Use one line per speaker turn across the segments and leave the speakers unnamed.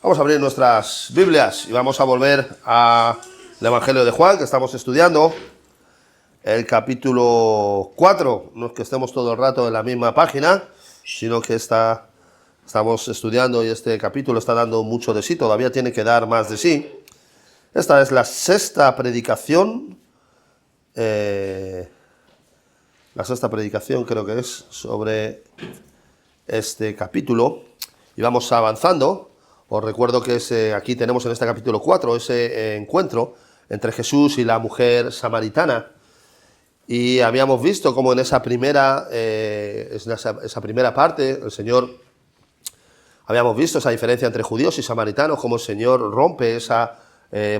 Vamos a abrir nuestras Biblias y vamos a volver al Evangelio de Juan, que estamos estudiando, el capítulo 4. No es que estemos todo el rato en la misma página, sino que estamos estudiando y este capítulo está dando mucho de sí, todavía tiene que dar más de sí. Esta es la sexta predicación, creo que es, sobre este capítulo, y vamos avanzando. Os recuerdo que aquí tenemos en este capítulo 4 ese encuentro entre Jesús y la mujer samaritana, y habíamos visto cómo en esa primera parte el Señor, habíamos visto esa diferencia entre judíos y samaritanos, cómo el Señor rompe esas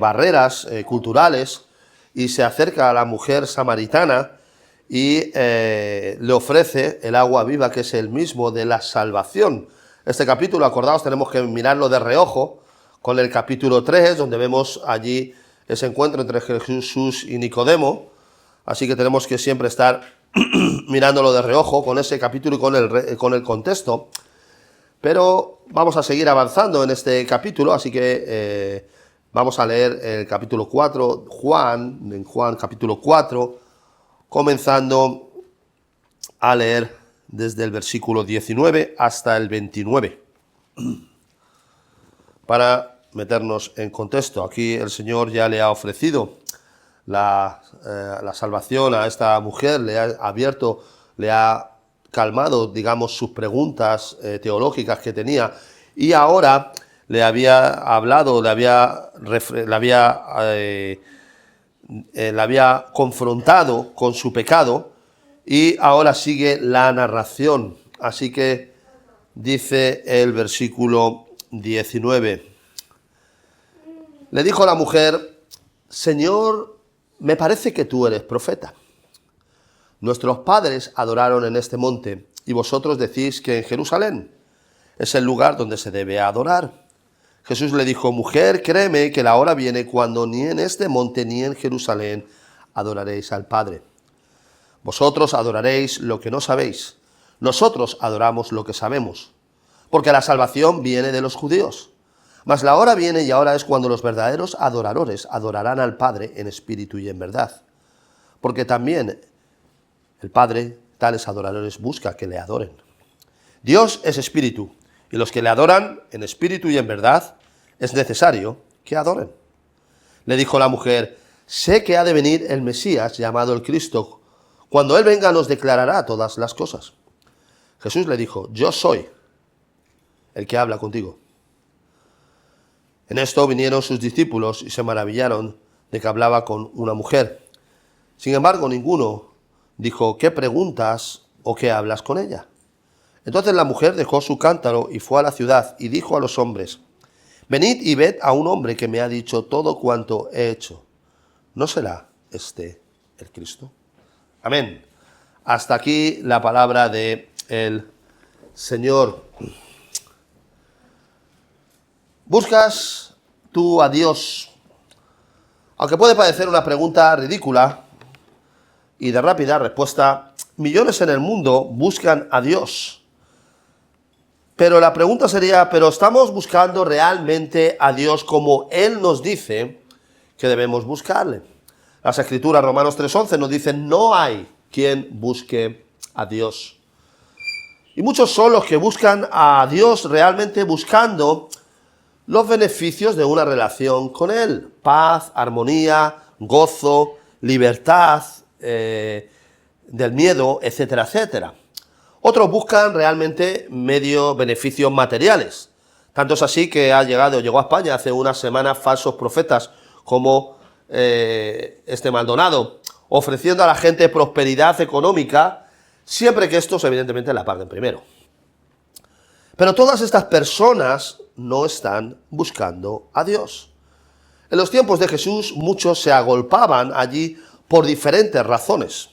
barreras culturales y se acerca a la mujer samaritana y le ofrece el agua viva, que es el mismo de la salvación. Este capítulo, acordaos, tenemos que mirarlo de reojo con el capítulo 3, donde vemos allí ese encuentro entre Jesús y Nicodemo, así que tenemos que siempre estar mirándolo de reojo con ese capítulo y con el contexto. Pero vamos a seguir avanzando en este capítulo, así que vamos a leer el capítulo 4, en Juan capítulo 4, comenzando a leer desde el versículo 19 hasta el 29. Para meternos en contexto, aquí el Señor ya le ha ofrecido la salvación a esta mujer, le ha abierto, le ha calmado, digamos, sus preguntas teológicas que tenía, y ahora le había hablado, le había confrontado con su pecado, y ahora sigue la narración. Así que dice el versículo 19. Le dijo la mujer: Señor, me parece que tú eres profeta. Nuestros padres adoraron en este monte, y vosotros decís que en Jerusalén es el lugar donde se debe adorar. Jesús le dijo: Mujer, créeme que la hora viene cuando ni en este monte ni en Jerusalén adoraréis al Padre. Vosotros adoraréis lo que no sabéis, nosotros adoramos lo que sabemos, porque la salvación viene de los judíos. Mas la hora viene, y ahora es, cuando los verdaderos adoradores adorarán al Padre en espíritu y en verdad, porque también el Padre tales adoradores busca que le adoren. Dios es espíritu, y los que le adoran en espíritu y en verdad es necesario que adoren. Le dijo la mujer: sé que ha de venir el Mesías, llamado el Cristo. Cuando Él venga nos declarará todas las cosas. Jesús le dijo: yo soy el que habla contigo. En esto vinieron sus discípulos y se maravillaron de que hablaba con una mujer. Sin embargo, ninguno dijo: ¿qué preguntas o qué hablas con ella? Entonces la mujer dejó su cántaro y fue a la ciudad y dijo a los hombres: venid y ved a un hombre que me ha dicho todo cuanto he hecho. ¿No será este el Cristo? Amén. Hasta aquí la palabra del Señor. ¿Buscas tú a Dios? Aunque puede parecer una pregunta ridícula y de rápida respuesta, millones en el mundo buscan a Dios. Pero la pregunta sería: ¿pero estamos buscando realmente a Dios como Él nos dice que debemos buscarle? Las Escrituras, Romanos 3:11, nos dicen: no hay quien busque a Dios. Y muchos son los que buscan a Dios realmente buscando los beneficios de una relación con Él: paz, armonía, gozo, libertad del miedo, etcétera, etcétera. Otros buscan realmente beneficios materiales. Tanto es así que llegó a España hace unas semanas falsos profetas como este Maldonado, ofreciendo a la gente prosperidad económica, siempre que estos evidentemente la paguen primero. Pero todas estas personas no están buscando a Dios. En los tiempos de Jesús muchos se agolpaban allí por diferentes razones.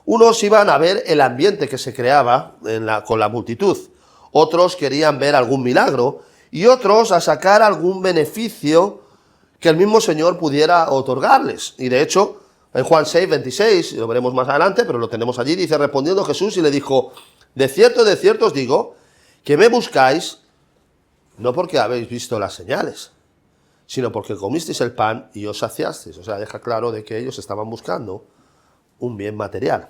Unos iban a ver el ambiente que se creaba con la multitud, otros querían ver algún milagro y otros a sacar algún beneficio que el mismo Señor pudiera otorgarles. Y de hecho, en Juan 6:26, lo veremos más adelante, pero lo tenemos allí, dice: respondiendo Jesús y le dijo: de cierto os digo, que me buscáis no porque habéis visto las señales, sino porque comisteis el pan y os saciasteis. O sea, deja claro de que ellos estaban buscando un bien material.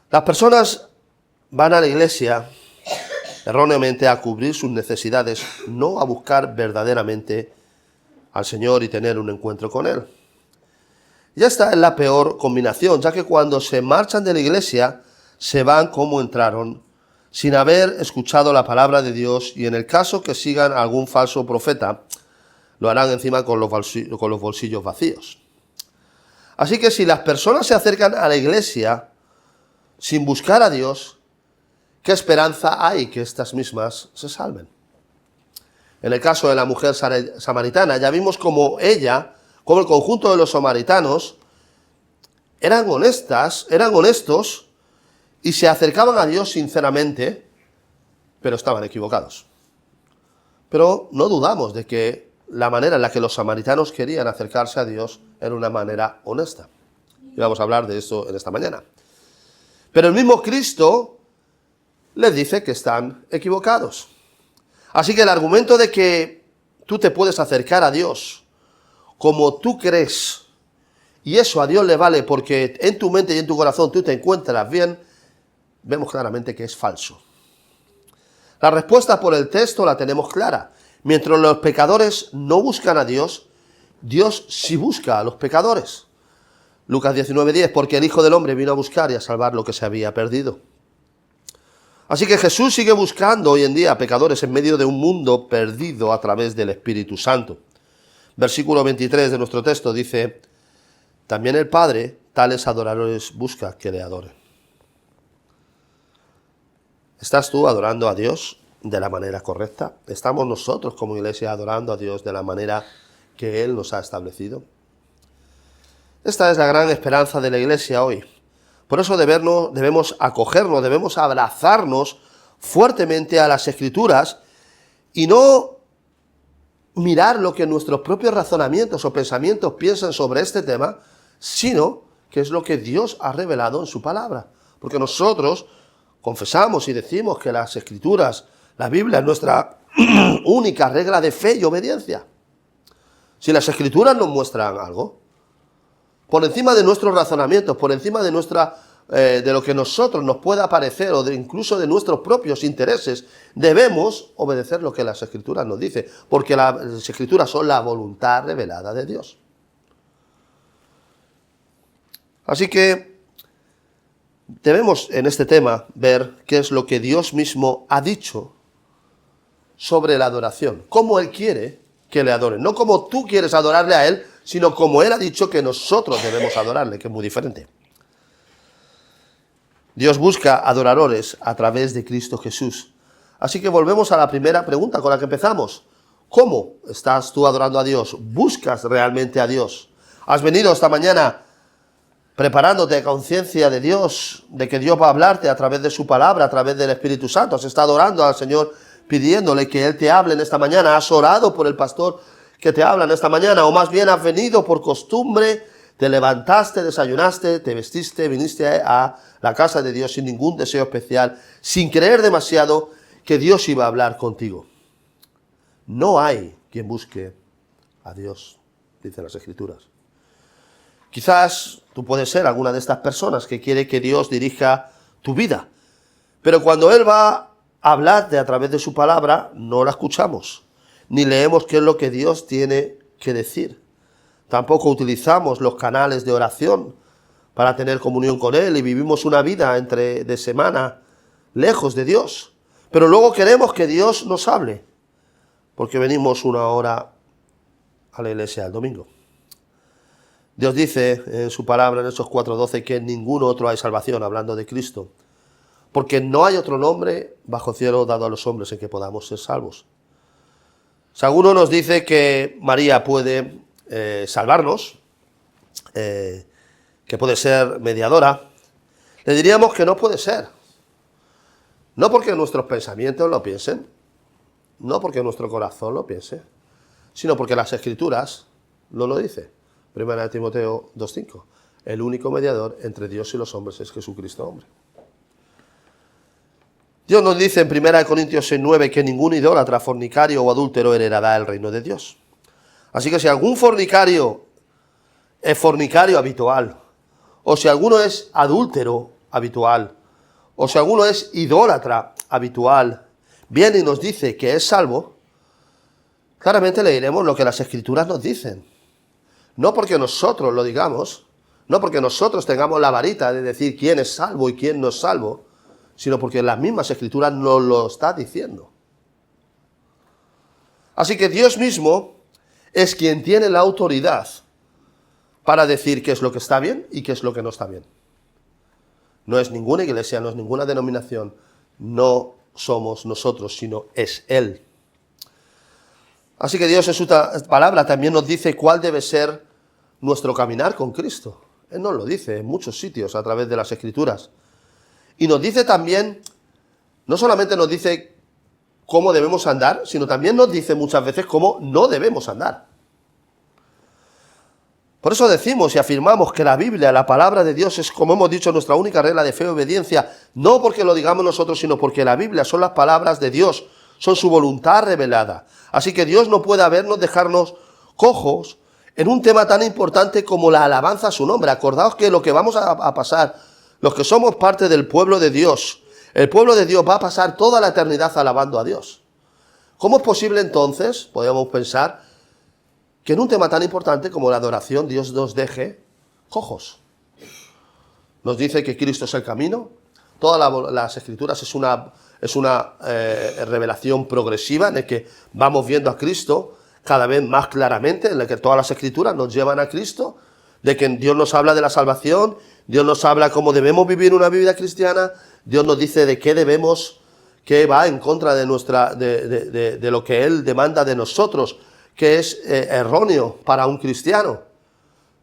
Las personas van a la iglesia erróneamente a cubrir sus necesidades, no a buscar verdaderamente al Señor y tener un encuentro con Él. Y esta es la peor combinación, ya que cuando se marchan de la iglesia, se van como entraron, sin haber escuchado la palabra de Dios, y en el caso que sigan a algún falso profeta, lo harán encima con los bolsillos vacíos. Así que si las personas se acercan a la iglesia sin buscar a Dios, ¿qué esperanza hay que estas mismas se salven? En el caso de la mujer samaritana, ya vimos como ella, como el conjunto de los samaritanos, eran honestos y se acercaban a Dios sinceramente, pero estaban equivocados. Pero no dudamos de que la manera en la que los samaritanos querían acercarse a Dios era una manera honesta. Y vamos a hablar de esto en esta mañana. Pero el mismo Cristo les dice que están equivocados. Así que el argumento de que tú te puedes acercar a Dios como tú crees, y eso a Dios le vale porque en tu mente y en tu corazón tú te encuentras bien, vemos claramente que es falso. La respuesta por el texto la tenemos clara. Mientras los pecadores no buscan a Dios, Dios sí busca a los pecadores. Lucas 19:10, porque el Hijo del Hombre vino a buscar y a salvar lo que se había perdido. Así que Jesús sigue buscando hoy en día a pecadores en medio de un mundo perdido a través del Espíritu Santo. Versículo 23 de nuestro texto dice, también el Padre tales adoradores busca que le adoren. ¿Estás tú adorando a Dios de la manera correcta? ¿Estamos nosotros como iglesia adorando a Dios de la manera que Él nos ha establecido? Esta es la gran esperanza de la iglesia hoy. Por eso debemos acogernos, debemos abrazarnos fuertemente a las Escrituras y no mirar lo que nuestros propios razonamientos o pensamientos piensan sobre este tema, sino que es lo que Dios ha revelado en su palabra. Porque nosotros confesamos y decimos que las Escrituras, la Biblia es nuestra única regla de fe y obediencia. Si las Escrituras nos muestran algo, por encima de nuestros razonamientos, por encima de lo que a nosotros nos pueda parecer o incluso de nuestros propios intereses, debemos obedecer lo que las Escrituras nos dicen, porque las Escrituras son la voluntad revelada de Dios. Así que debemos en este tema ver qué es lo que Dios mismo ha dicho sobre la adoración, cómo Él quiere que le adoren, no como tú quieres adorarle a Él, sino como Él ha dicho que nosotros debemos adorarle, que es muy diferente. Dios busca adoradores a través de Cristo Jesús. Así que volvemos a la primera pregunta con la que empezamos. ¿Cómo estás tú adorando a Dios? ¿Buscas realmente a Dios? ¿Has venido esta mañana preparándote a conciencia de Dios, de que Dios va a hablarte a través de su palabra, a través del Espíritu Santo? ¿Has estado orando al Señor pidiéndole que Él te hable en esta mañana? ¿Has orado por el pastor que te habla en esta mañana? ¿O más bien has venido por costumbre, te levantaste, desayunaste, te vestiste, viniste a la casa de Dios sin ningún deseo especial, sin creer demasiado que Dios iba a hablar contigo? No hay quien busque a Dios, dicen las Escrituras. Quizás tú puedes ser alguna de estas personas que quiere que Dios dirija tu vida, pero cuando Él va a hablarte a través de su palabra, no la escuchamos, ni leemos qué es lo que Dios tiene que decir. Tampoco utilizamos los canales de oración para tener comunión con Él y vivimos una vida de semana lejos de Dios. Pero luego queremos que Dios nos hable, porque venimos una hora a la iglesia el domingo. Dios dice en su palabra en Hechos 4:12 que en ningún otro hay salvación, hablando de Cristo, porque no hay otro nombre bajo el cielo dado a los hombres en que podamos ser salvos. Si alguno nos dice que María puede salvarnos, que puede ser mediadora, le diríamos que no puede ser. No porque nuestros pensamientos lo piensen, no porque nuestro corazón lo piense, sino porque las Escrituras lo dicen. 1 Timoteo 2:5. El único mediador entre Dios y los hombres es Jesucristo hombre. Dios nos dice en 1 Corintios 6:9 que ningún idólatra, fornicario o adúltero heredará el reino de Dios. Así que si algún fornicario es fornicario habitual, o si alguno es adúltero habitual, o si alguno es idólatra habitual, viene y nos dice que es salvo, claramente leeremos lo que las Escrituras nos dicen. No porque nosotros lo digamos, no porque nosotros tengamos la varita de decir quién es salvo y quién no es salvo, sino porque las mismas Escrituras nos lo está diciendo. Así que Dios mismo es quien tiene la autoridad para decir qué es lo que está bien y qué es lo que no está bien. No es ninguna iglesia, no es ninguna denominación, no somos nosotros, sino es Él. Así que Dios en su palabra también nos dice cuál debe ser nuestro caminar con Cristo. Él nos lo dice en muchos sitios a través de las Escrituras. Y nos dice también, no solamente nos dice cómo debemos andar, sino también nos dice muchas veces cómo no debemos andar. Por eso decimos y afirmamos que la Biblia, la palabra de Dios, es, como hemos dicho, nuestra única regla de fe y obediencia, no porque lo digamos nosotros, sino porque la Biblia son las palabras de Dios, son su voluntad revelada. Así que Dios no puede dejarnos cojos en un tema tan importante como la alabanza a su nombre. Acordaos que lo que vamos a pasar, los que somos parte del pueblo de Dios, el pueblo de Dios va a pasar toda la eternidad alabando a Dios. ¿Cómo es posible entonces, podríamos pensar, que en un tema tan importante como la adoración Dios nos deje cojos? Nos dice que Cristo es el camino. Todas las Escrituras es una revelación progresiva en la que vamos viendo a Cristo cada vez más claramente, en la que todas las Escrituras nos llevan a Cristo, de que Dios nos habla de la salvación, Dios nos habla cómo debemos vivir una vida cristiana, Dios nos dice de qué debemos, que va en contra de lo que Él demanda de nosotros, que es erróneo para un cristiano.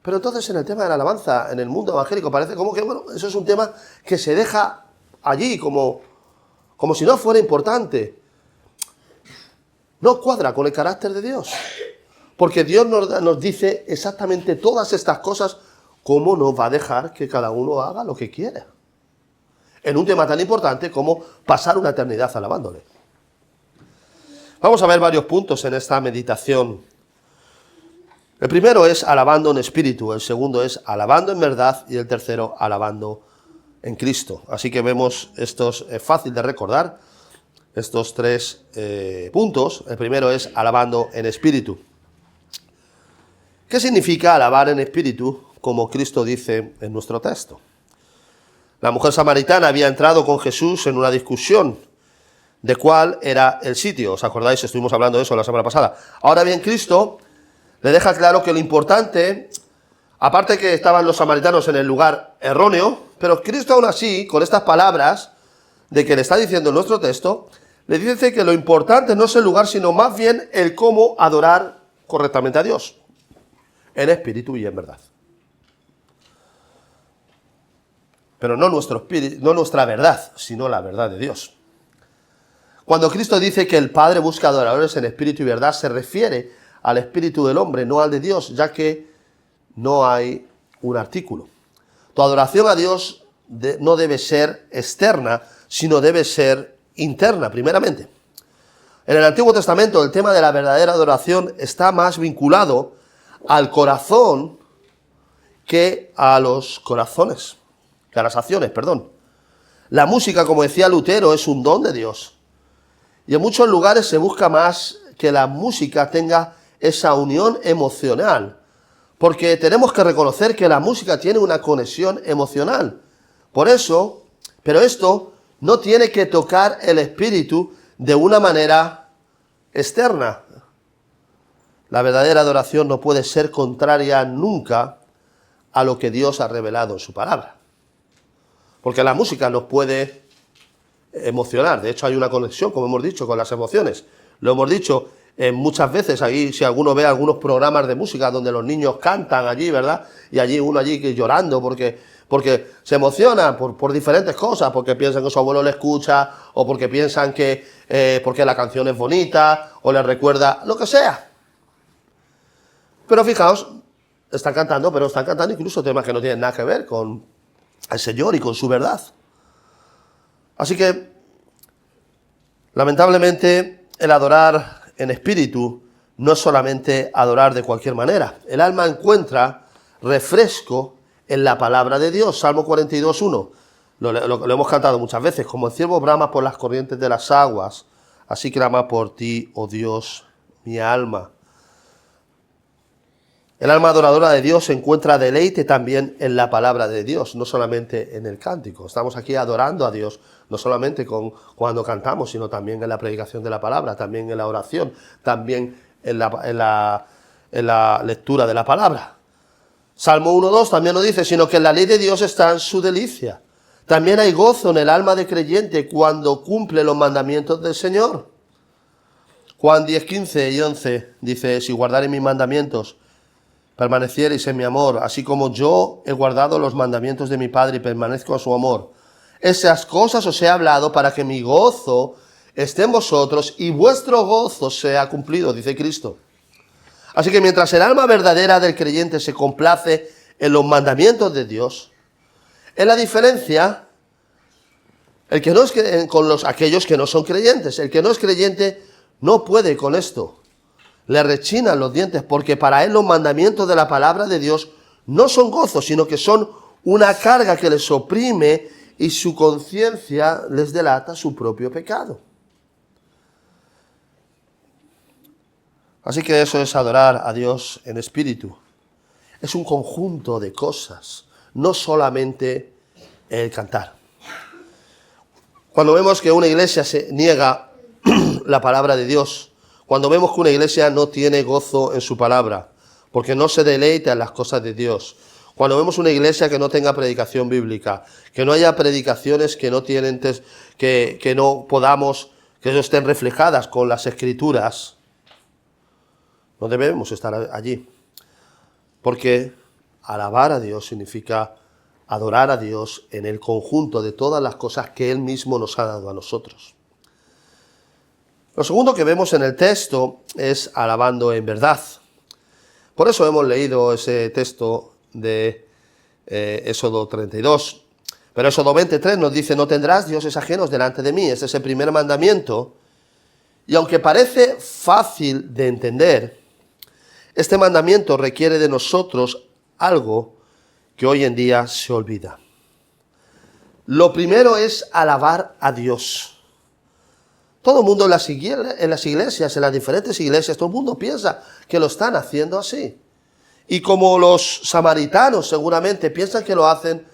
Pero entonces en el tema de la alabanza, en el mundo evangélico, parece como que, bueno, eso es un tema que se deja allí como si no fuera importante. No cuadra con el carácter de Dios. Porque Dios nos dice exactamente todas estas cosas, ¿cómo nos va a dejar que cada uno haga lo que quiera? En un tema tan importante como pasar una eternidad alabándole. Vamos a ver varios puntos en esta meditación. El primero es alabando en espíritu, el segundo es alabando en verdad y el tercero alabando en Cristo. Así que vemos estos, es fácil de recordar, estos tres puntos. El primero es alabando en espíritu. ¿Qué significa alabar en espíritu, como Cristo dice en nuestro texto? La mujer samaritana había entrado con Jesús en una discusión de cuál era el sitio. ¿Os acordáis? Estuvimos hablando de eso la semana pasada. Ahora bien, Cristo le deja claro que lo importante, aparte que estaban los samaritanos en el lugar erróneo, pero Cristo aún así, con estas palabras de que le está diciendo en nuestro texto, le dice que lo importante no es el lugar, sino más bien el cómo adorar correctamente a Dios, en espíritu y en verdad. Pero no nuestro espíritu, no nuestra verdad, sino la verdad de Dios. Cuando Cristo dice que el Padre busca adoradores en espíritu y verdad, se refiere al espíritu del hombre, no al de Dios, ya que no hay un artículo. Tu adoración a Dios no debe ser externa, sino debe ser interna, primeramente. En el Antiguo Testamento, el tema de la verdadera adoración está más vinculado al corazón que a los corazones, que a las acciones, perdón. La música, como decía Lutero, es un don de Dios. Y en muchos lugares se busca más que la música tenga esa unión emocional, porque tenemos que reconocer que la música tiene una conexión emocional. Por eso, pero esto no tiene que tocar el espíritu de una manera externa. La verdadera adoración no puede ser contraria nunca a lo que Dios ha revelado en su palabra. Porque la música nos puede emocionar. De hecho, hay una conexión, como hemos dicho, con las emociones. Lo hemos dicho muchas veces. Ahí, si alguno ve algunos programas de música donde los niños cantan allí, ¿verdad? Y allí uno llorando porque se emociona por diferentes cosas, porque piensan que su abuelo le escucha, o porque piensan que porque la canción es bonita, o les recuerda, lo que sea. Pero fijaos, están cantando incluso temas que no tienen nada que ver con el Señor y con su verdad. Así que Lamentablemente, el adorar en espíritu no es solamente adorar de cualquier manera. El alma encuentra refresco en la palabra de Dios. Salmo 42:1. Lo hemos cantado muchas veces. Como el ciervo brama por las corrientes de las aguas, así clama por ti, oh Dios, mi alma. El alma adoradora de Dios encuentra deleite también en la palabra de Dios, no solamente en el cántico. Estamos aquí adorando a Dios, no solamente cuando cantamos, sino también en la predicación de la palabra, también en la oración, también en la lectura de la palabra. Salmo 1:2 también lo dice, sino que en la ley de Dios está en su delicia. También hay gozo en el alma de creyente cuando cumple los mandamientos del Señor. Juan 10:15 y 11 dice, si guardaré mis mandamientos, permaneciereis en mi amor, así como yo he guardado los mandamientos de mi Padre y permanezco en su amor. Esas cosas os he hablado para que mi gozo esté en vosotros y vuestro gozo sea cumplido, dice Cristo. Así que mientras el alma verdadera del creyente se complace en los mandamientos de Dios, es la diferencia el que no es con aquellos que no son creyentes. El que no es creyente no puede con esto. Le rechinan los dientes porque para él los mandamientos de la palabra de Dios no son gozo, sino que son una carga que les oprime y su conciencia les delata su propio pecado. Así que eso es adorar a Dios en espíritu. Es un conjunto de cosas, no solamente el cantar. Cuando vemos que una iglesia se niega la palabra de Dios, cuando vemos que una iglesia no tiene gozo en su palabra, porque no se deleita en las cosas de Dios, cuando vemos una iglesia que no tenga predicación bíblica, que no haya predicaciones que no tienen, que no podamos, que no estén reflejadas con las escrituras, no debemos estar allí. Porque alabar a Dios significa adorar a Dios en el conjunto de todas las cosas que Él mismo nos ha dado a nosotros. Lo segundo que vemos en el texto es alabando en verdad. Por eso hemos leído ese texto de Éxodo 32. Pero Éxodo 23 nos dice, no tendrás dioses ajenos delante de mí. Ese es el primer mandamiento. Y aunque parece fácil de entender, este mandamiento requiere de nosotros algo que hoy en día se olvida. Lo primero es alabar a Dios. Todo el mundo en las iglesias, en las diferentes iglesias, todo el mundo piensa que lo están haciendo así. Y como los samaritanos seguramente piensan que lo hacen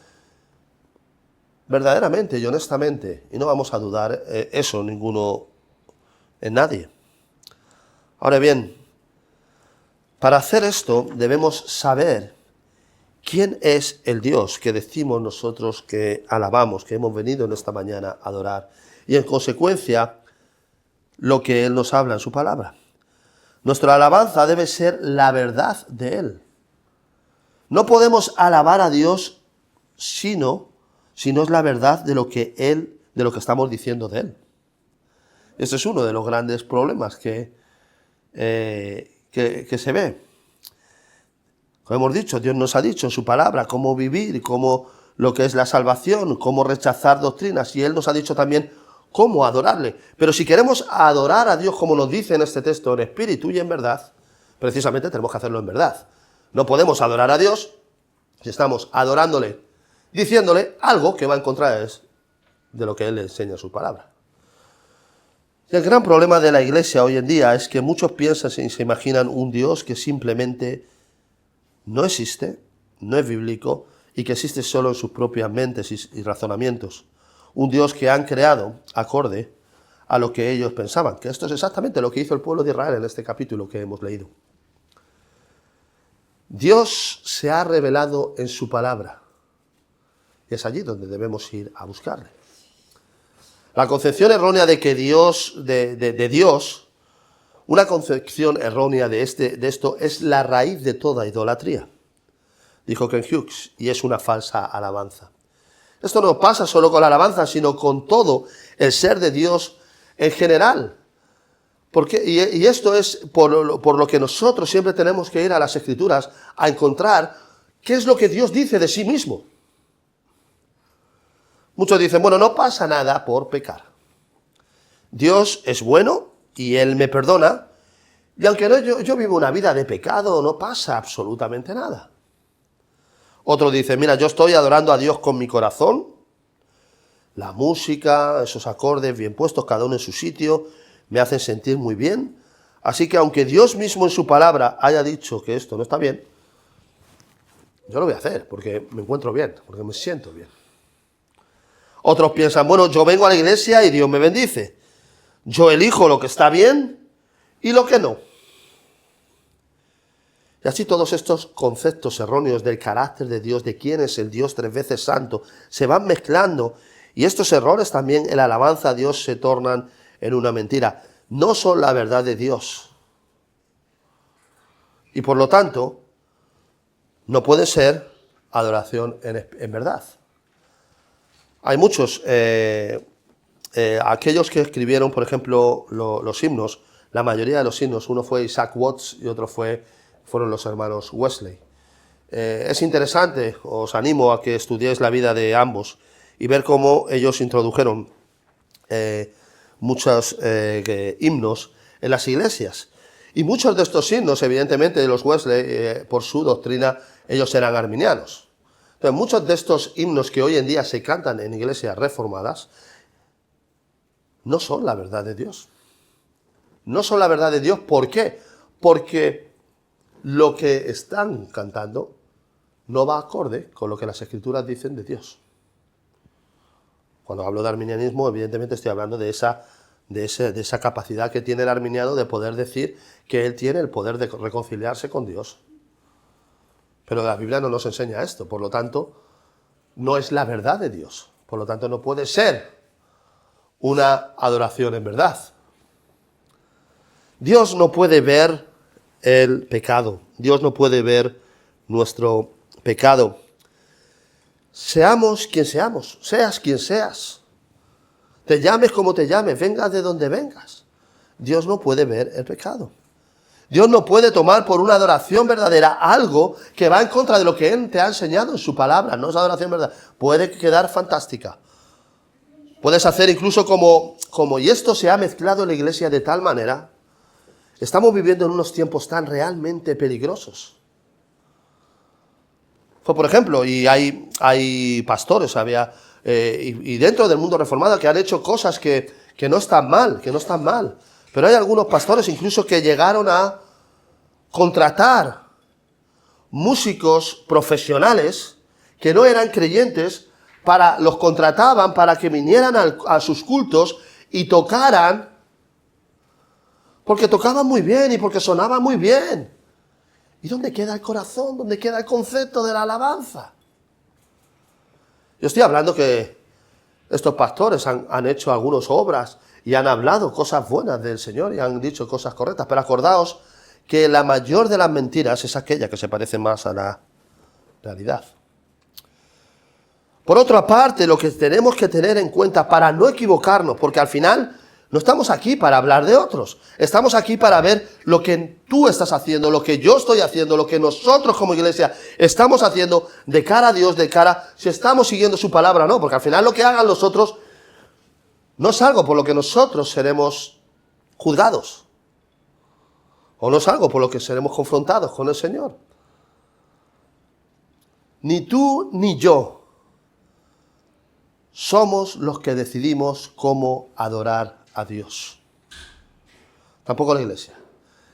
verdaderamente y honestamente, y no vamos a dudar eso ninguno en nadie. Ahora bien, para hacer esto debemos saber quién es el Dios que decimos nosotros que alabamos, que hemos venido en esta mañana a adorar. Y en consecuencia, lo que Él nos habla en su palabra. Nuestra alabanza debe ser la verdad de Él. No podemos alabar a Dios si no es la verdad de lo que estamos diciendo de Él. Ese es uno de los grandes problemas que se ve. Como hemos dicho, Dios nos ha dicho en su palabra cómo vivir, cómo lo que es la salvación, cómo rechazar doctrinas, y Él nos ha dicho también cómo adorarle. Pero si queremos adorar a Dios como nos dice en este texto, en espíritu y en verdad, precisamente tenemos que hacerlo en verdad. No podemos adorar a Dios si estamos adorándole, diciéndole algo que va en contra de lo que Él le enseña en su palabra. Y el gran problema de la iglesia hoy en día es que muchos piensan y se imaginan un Dios que simplemente no existe, no es bíblico y que existe solo en sus propias mentes y razonamientos. Un Dios que han creado acorde a lo que ellos pensaban, que esto es exactamente lo que hizo el pueblo de Israel en este capítulo que hemos leído. Dios se ha revelado en su palabra y es allí donde debemos ir a buscarle. La concepción errónea de que Dios, de Dios, una concepción errónea de esto es la raíz de toda idolatría, dijo Ken Hughes, y es una falsa alabanza. Esto no pasa solo con la alabanza, sino con todo el ser de Dios en general. Y esto es por lo que nosotros siempre tenemos que ir a las Escrituras a encontrar qué es lo que Dios dice de sí mismo. Muchos dicen, bueno, no pasa nada por pecar. Dios es bueno y Él me perdona, y aunque no, yo vivo una vida de pecado, no pasa absolutamente nada. Otro dice, mira, yo estoy adorando a Dios con mi corazón, la música, esos acordes bien puestos, cada uno en su sitio, me hacen sentir muy bien. Así que aunque Dios mismo en su palabra haya dicho que esto no está bien, yo lo voy a hacer porque me encuentro bien, porque me siento bien. Otros piensan, bueno, yo vengo a la iglesia y Dios me bendice. Yo elijo lo que está bien y lo que no. Y así todos estos conceptos erróneos del carácter de Dios, de quién es el Dios tres veces santo, se van mezclando. Y estos errores también en la alabanza a Dios se tornan en una mentira. No son la verdad de Dios. Y por lo tanto, no puede ser adoración en verdad. Hay muchos, aquellos que escribieron, por ejemplo, los himnos, la mayoría de los himnos, uno fue Isaac Watts y otro fueron los hermanos Wesley. Es interesante, os animo a que estudiéis la vida de ambos y ver cómo ellos introdujeron muchos himnos en las iglesias. Y muchos de estos himnos, evidentemente, de los Wesley, por su doctrina, ellos eran arminianos. Entonces, muchos de estos himnos que hoy en día se cantan en iglesias reformadas no son la verdad de Dios. No son la verdad de Dios, ¿por qué? Porque lo que están cantando no va acorde con lo que las Escrituras dicen de Dios. Cuando hablo de arminianismo, evidentemente estoy hablando de esa capacidad que tiene el arminiano de poder decir que él tiene el poder de reconciliarse con Dios. Pero la Biblia no nos enseña esto, por lo tanto, no es la verdad de Dios. Por lo tanto, no puede ser una adoración en verdad. Dios no puede ver el pecado. Dios no puede ver nuestro pecado. Seamos quien seamos, seas quien seas. Te llames como te llames, vengas de donde vengas. Dios no puede ver el pecado. Dios no puede tomar por una adoración verdadera algo que va en contra de lo que Él te ha enseñado en su palabra. No es adoración verdadera. Puede quedar fantástica. Puedes hacer incluso como y esto se ha mezclado en la iglesia de tal manera. Estamos viviendo en unos tiempos tan realmente peligrosos. Por ejemplo, y hay pastores, y dentro del mundo reformado que han hecho cosas que no están mal, Pero hay algunos pastores incluso que llegaron a contratar músicos profesionales que no eran creyentes, los contrataban para que vinieran a sus cultos y tocaran, porque tocaban muy bien y porque sonaban muy bien. ¿Y dónde queda el corazón? ¿Dónde queda el concepto de la alabanza? Yo estoy hablando que estos pastores han hecho algunas obras y han hablado cosas buenas del Señor y han dicho cosas correctas, pero acordaos que la mayor de las mentiras es aquella que se parece más a la realidad. Por otra parte, lo que tenemos que tener en cuenta para no equivocarnos, porque al final no estamos aquí para hablar de otros, estamos aquí para ver lo que tú estás haciendo, lo que yo estoy haciendo, lo que nosotros como iglesia estamos haciendo de cara a Dios, si estamos siguiendo su palabra o no, porque al final lo que hagan los otros no es algo por lo que nosotros seremos juzgados, o no es algo por lo que seremos confrontados con el Señor. Ni tú ni yo somos los que decidimos cómo adorar a Dios. Tampoco la iglesia.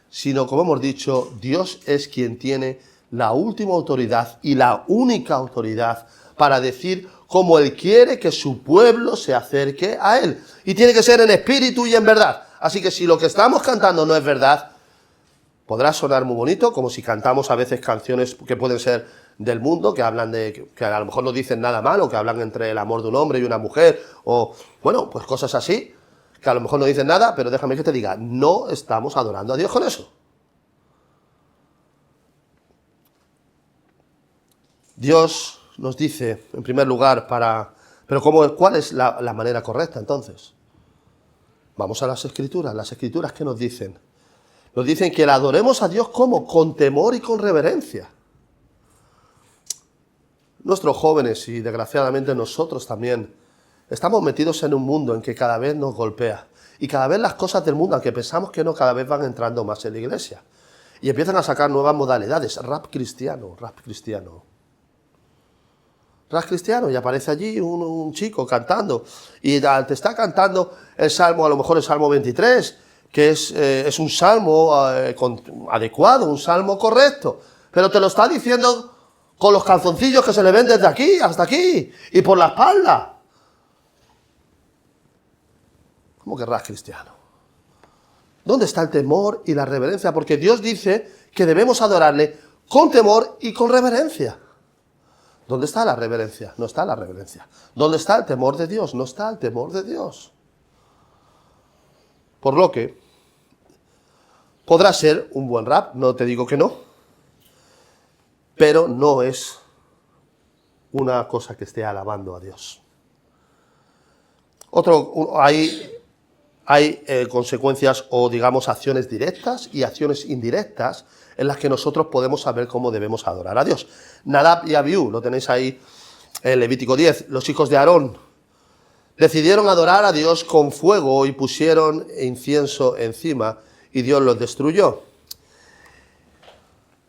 Sino, como hemos dicho, Dios es quien tiene la última autoridad y la única autoridad para decir cómo Él quiere que su pueblo se acerque a Él. Y tiene que ser en espíritu y en verdad. Así que si lo que estamos cantando no es verdad, podrá sonar muy bonito, como si cantamos a veces canciones que pueden ser del mundo, que hablan que a lo mejor no dicen nada malo, que hablan entre el amor de un hombre y una mujer, o bueno, pues cosas así, que a lo mejor no dicen nada, pero déjame que te diga, no estamos adorando a Dios con eso. Dios nos dice, en primer lugar, pero ¿cuál es la manera correcta entonces? Vamos a las Escrituras ¿qué nos dicen? Nos dicen que la adoremos a Dios ¿cómo? Con temor y con reverencia. Nuestros jóvenes y desgraciadamente nosotros también estamos metidos en un mundo en que cada vez nos golpea Y cada vez las cosas del mundo, aunque pensamos que no, cada vez van entrando más en la iglesia. Y empiezan a sacar nuevas modalidades. Rap cristiano, rap cristiano. Rap cristiano, y aparece allí un chico cantando. Y te está cantando el salmo, a lo mejor el salmo 23, que es un salmo adecuado, un salmo correcto. Pero te lo está diciendo con los calzoncillos que se le ven desde aquí hasta aquí, y por la espalda. ¿Cómo que rap cristiano? ¿Dónde está el temor y la reverencia? Porque Dios dice que debemos adorarle con temor y con reverencia. ¿Dónde está la reverencia? No está la reverencia. ¿Dónde está el temor de Dios? No está el temor de Dios. Por lo que podrá ser un buen rap, no te digo que no, pero no es una cosa que esté alabando a Dios. Hay consecuencias o, digamos, acciones directas y acciones indirectas en las que nosotros podemos saber cómo debemos adorar a Dios. Nadab y Abiú, lo tenéis ahí en Levítico 10, los hijos de Aarón decidieron adorar a Dios con fuego y pusieron incienso encima y Dios los destruyó.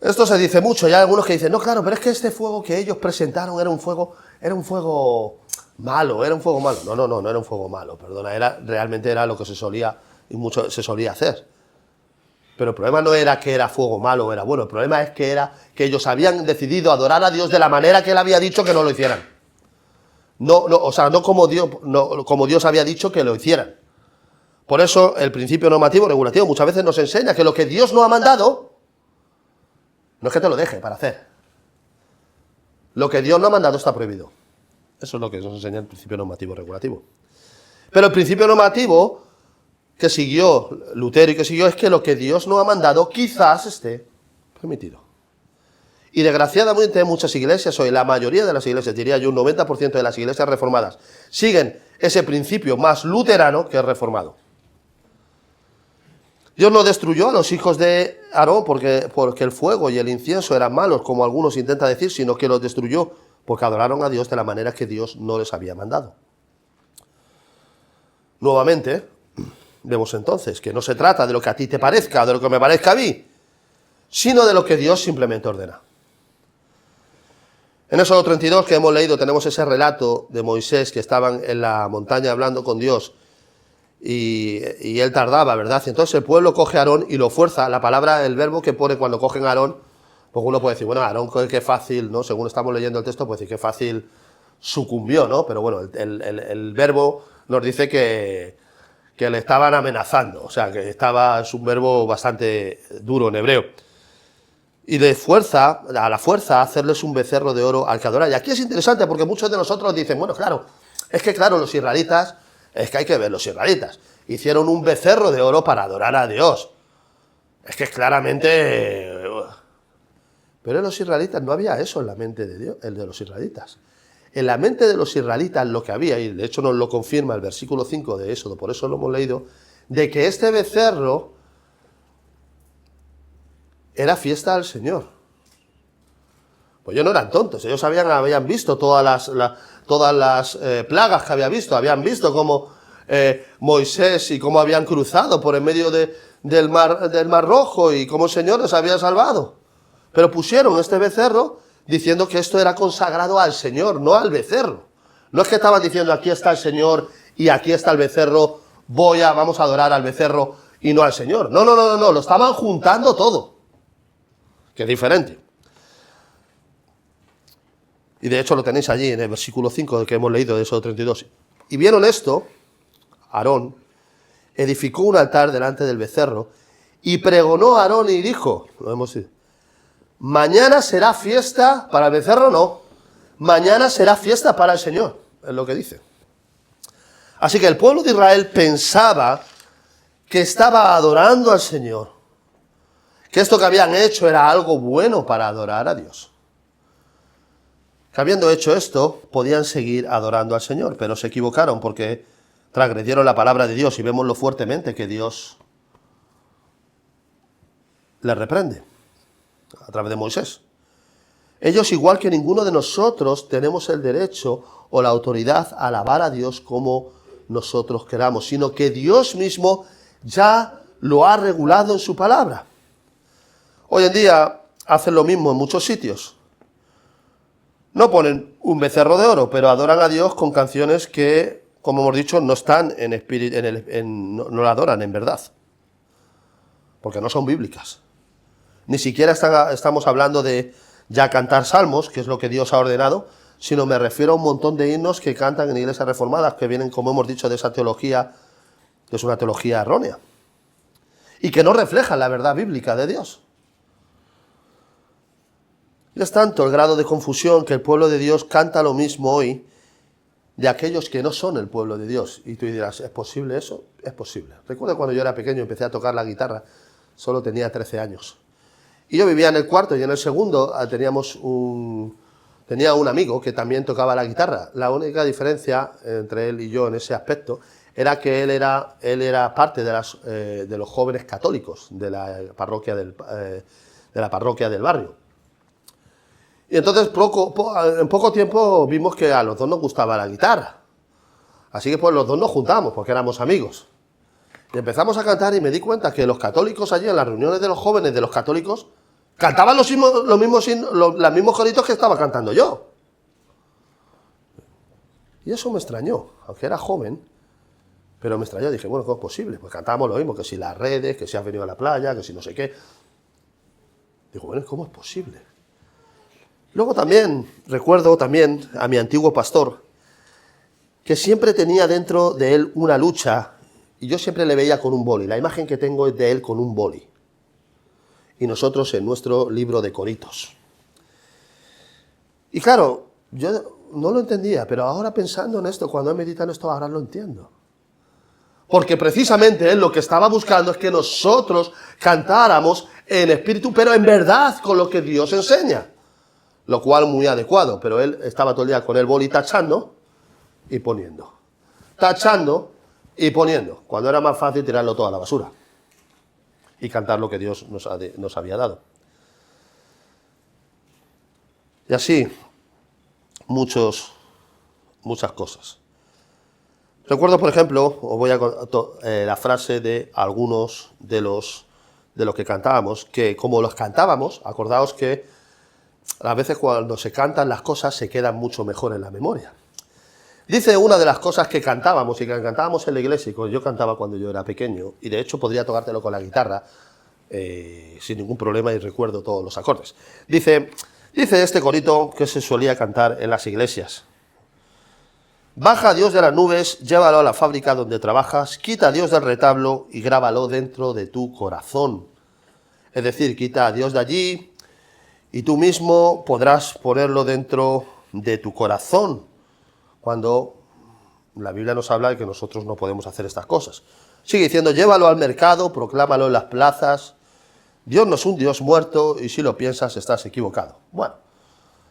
Esto se dice mucho, y hay algunos que dicen, no, claro, pero es que este fuego que ellos presentaron era un fuego malo, era un fuego malo. No era un fuego malo, perdona, realmente era lo que se solía hacer. Pero el problema no era que era fuego malo o era bueno, el problema es que ellos habían decidido adorar a Dios de la manera que Él había dicho que no lo hicieran. No como Dios había dicho que lo hicieran. Por eso el principio normativo regulativo muchas veces nos enseña que lo que Dios no ha mandado, no es que te lo deje para hacer. Lo que Dios no ha mandado está prohibido. Eso es lo que nos enseña el principio normativo regulativo. Pero el principio normativo que siguió Lutero y que siguió es que lo que Dios no ha mandado quizás esté permitido. Y desgraciadamente muchas iglesias, hoy la mayoría de las iglesias, diría yo un 90% de las iglesias reformadas, siguen ese principio más luterano que reformado. Dios no destruyó a los hijos de Aarón porque el fuego y el incienso eran malos, como algunos intentan decir, sino que los destruyó porque adoraron a Dios de la manera que Dios no les había mandado. Nuevamente, vemos entonces que no se trata de lo que a ti te parezca o de lo que me parezca a mí, sino de lo que Dios simplemente ordena. En Éxodo 32 que hemos leído tenemos ese relato de Moisés que estaban en la montaña hablando con Dios y él tardaba, ¿verdad? Y entonces el pueblo coge a Aarón y lo fuerza. La palabra, el verbo que pone cuando cogen a Aarón, pues uno puede decir, bueno, Aarón qué fácil, ¿no? Según estamos leyendo el texto, puede decir qué fácil sucumbió, ¿no? Pero bueno, el verbo nos dice que le estaban amenazando, o sea, que es un verbo bastante duro en hebreo. Y a la fuerza, hacerles un becerro de oro al que adorar. Y aquí es interesante porque muchos de nosotros dicen, bueno, claro, los israelitas, es que hay que ver los israelitas, hicieron un becerro de oro para adorar a Dios. Es que claramente... Pero en los israelitas no había eso en la mente de Dios, el de los israelitas. En la mente de los israelitas lo que había, y de hecho nos lo confirma el versículo 5 de Éxodo, por eso lo hemos leído, de que este becerro era fiesta al Señor. Pues ellos no eran tontos, ellos habían visto todas las plagas que habían visto cómo Moisés y cómo habían cruzado por en medio del mar Rojo y cómo el Señor les había salvado. Pero pusieron este becerro diciendo que esto era consagrado al Señor, no al becerro. No es que estaban diciendo aquí está el Señor y aquí está el becerro, vamos a adorar al becerro y no al Señor. No, lo estaban juntando todo, que es diferente. Y de hecho lo tenéis allí en el versículo 5 que hemos leído de Éxodo 32. Y vieron esto, Aarón edificó un altar delante del becerro y pregonó a Aarón y dijo, lo hemos dicho, mañana será fiesta para el becerro, no. Mañana será fiesta para el Señor, es lo que dice. Así que el pueblo de Israel pensaba que estaba adorando al Señor, que esto que habían hecho era algo bueno para adorar a Dios. Que habiendo hecho esto, podían seguir adorando al Señor, pero se equivocaron porque transgredieron la palabra de Dios y vemos lo fuertemente que Dios les reprende a través de Moisés. Ellos, igual que ninguno de nosotros, tenemos el derecho o la autoridad a alabar a Dios como nosotros queramos, sino que Dios mismo ya lo ha regulado en su palabra. Hoy en día hacen lo mismo en muchos sitios. No ponen un becerro de oro, pero adoran a Dios con canciones que, como hemos dicho, no están en espíritu, no lo adoran en verdad, porque no son bíblicas. Ni siquiera estamos hablando de ya cantar salmos, que es lo que Dios ha ordenado, sino me refiero a un montón de himnos que cantan en iglesias reformadas, que vienen, como hemos dicho, de esa teología, que es una teología errónea, y que no reflejan la verdad bíblica de Dios. Y es tanto el grado de confusión que el pueblo de Dios canta lo mismo hoy de aquellos que no son el pueblo de Dios. Y tú dirás, ¿es posible eso? Es posible. Recuerdo cuando yo era pequeño y empecé a tocar la guitarra, solo tenía 13 años. Y yo vivía en el cuarto y en el segundo tenía un amigo que también tocaba la guitarra. La única diferencia entre él y yo en ese aspecto era que él era parte de los jóvenes católicos de la parroquia del barrio. Y entonces en poco tiempo vimos que a los dos nos gustaba la guitarra. Así que pues los dos nos juntamos porque éramos amigos. Y empezamos a cantar y me di cuenta que los católicos allí en las reuniones de los jóvenes de los católicos cantaban los mismos coritos que estaba cantando yo. Y eso me extrañó, aunque era joven, pero me extrañó. Dije, bueno, ¿cómo es posible? Pues cantábamos lo mismo, que si las redes, que si has venido a la playa, que si no sé qué. Digo, bueno, ¿cómo es posible? Luego también, recuerdo también a mi antiguo pastor, que siempre tenía dentro de él una lucha, y yo siempre le veía con un boli. La imagen que tengo es de él con un boli. Y nosotros en nuestro libro de coritos. Y claro, yo no lo entendía, pero ahora pensando en esto, cuando he meditado en esto, ahora lo entiendo. Porque precisamente él lo que estaba buscando es que nosotros cantáramos en espíritu, pero en verdad con lo que Dios enseña. Lo cual muy adecuado, pero él estaba todo el día con el boli tachando y poniendo. Tachando y poniendo, cuando era más fácil tirarlo todo a la basura y cantar lo que Dios nos había dado. Y así, muchas cosas. Recuerdo, por ejemplo, os voy a contar la frase de algunos de los que cantábamos, que como los cantábamos, acordaos que a veces cuando se cantan las cosas se quedan mucho mejor en la memoria. Dice una de las cosas que cantábamos y que cantábamos en la iglesia, y yo cantaba cuando yo era pequeño, y de hecho podría tocártelo con la guitarra sin ningún problema y recuerdo todos los acordes. Dice este corito que se solía cantar en las iglesias. Baja a Dios de las nubes, llévalo a la fábrica donde trabajas, quita a Dios del retablo y grábalo dentro de tu corazón. Es decir, quita a Dios de allí y tú mismo podrás ponerlo dentro de tu corazón, cuando la Biblia nos habla de que nosotros no podemos hacer estas cosas. Sigue diciendo, llévalo al mercado, proclámalo en las plazas. Dios no es un Dios muerto y si lo piensas estás equivocado. Bueno,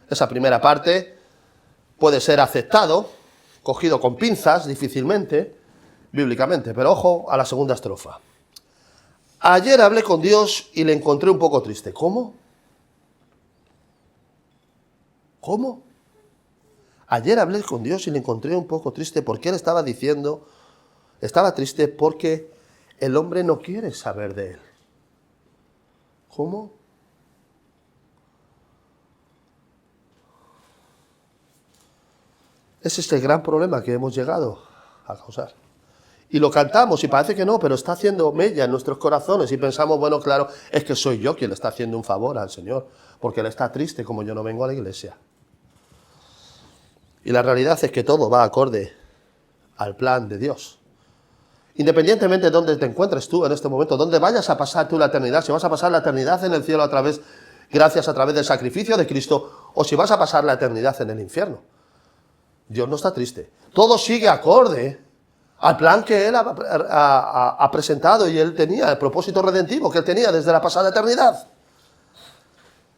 esa primera parte puede ser aceptado, cogido con pinzas, difícilmente, bíblicamente, pero ojo a la segunda estrofa. Ayer hablé con Dios y le encontré un poco triste. ¿Cómo? ¿Cómo? Ayer hablé con Dios y le encontré un poco triste porque él estaba triste porque el hombre no quiere saber de él. ¿Cómo? Ese es el gran problema que hemos llegado a causar. Y lo cantamos y parece que no, pero está haciendo mella en nuestros corazones y pensamos, bueno, claro, es que soy yo quien le está haciendo un favor al Señor, porque él está triste como yo no vengo a la iglesia. Y la realidad es que todo va acorde al plan de Dios. Independientemente de dónde te encuentres tú en este momento, dónde vayas a pasar tú la eternidad, si vas a pasar la eternidad en el cielo gracias a través del sacrificio de Cristo, o si vas a pasar la eternidad en el infierno. Dios no está triste. Todo sigue acorde al plan que Él ha presentado y Él tenía, el propósito redentivo que Él tenía desde la pasada eternidad.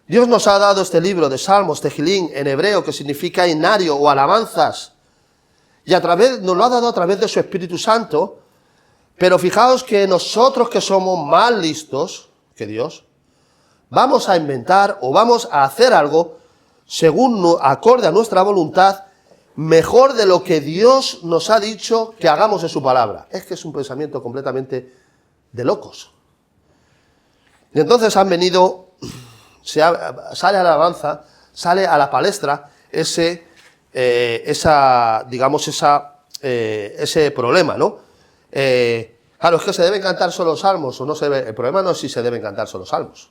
Dios nos ha dado este libro de Salmos, Tejilín, en hebreo, que significa inario o alabanzas. Y nos lo ha dado a través de su Espíritu Santo. Pero fijaos que nosotros que somos más listos que Dios, vamos a inventar o vamos a hacer algo según acorde a nuestra voluntad mejor de lo que Dios nos ha dicho que hagamos en su palabra. Es que es un pensamiento completamente de locos. Y entonces han venido, sale a la alabanza, sale a la palestra ese problema, ¿no? Claro, es que se deben cantar solo salmos o no se debe. El problema no es si se deben cantar solo salmos.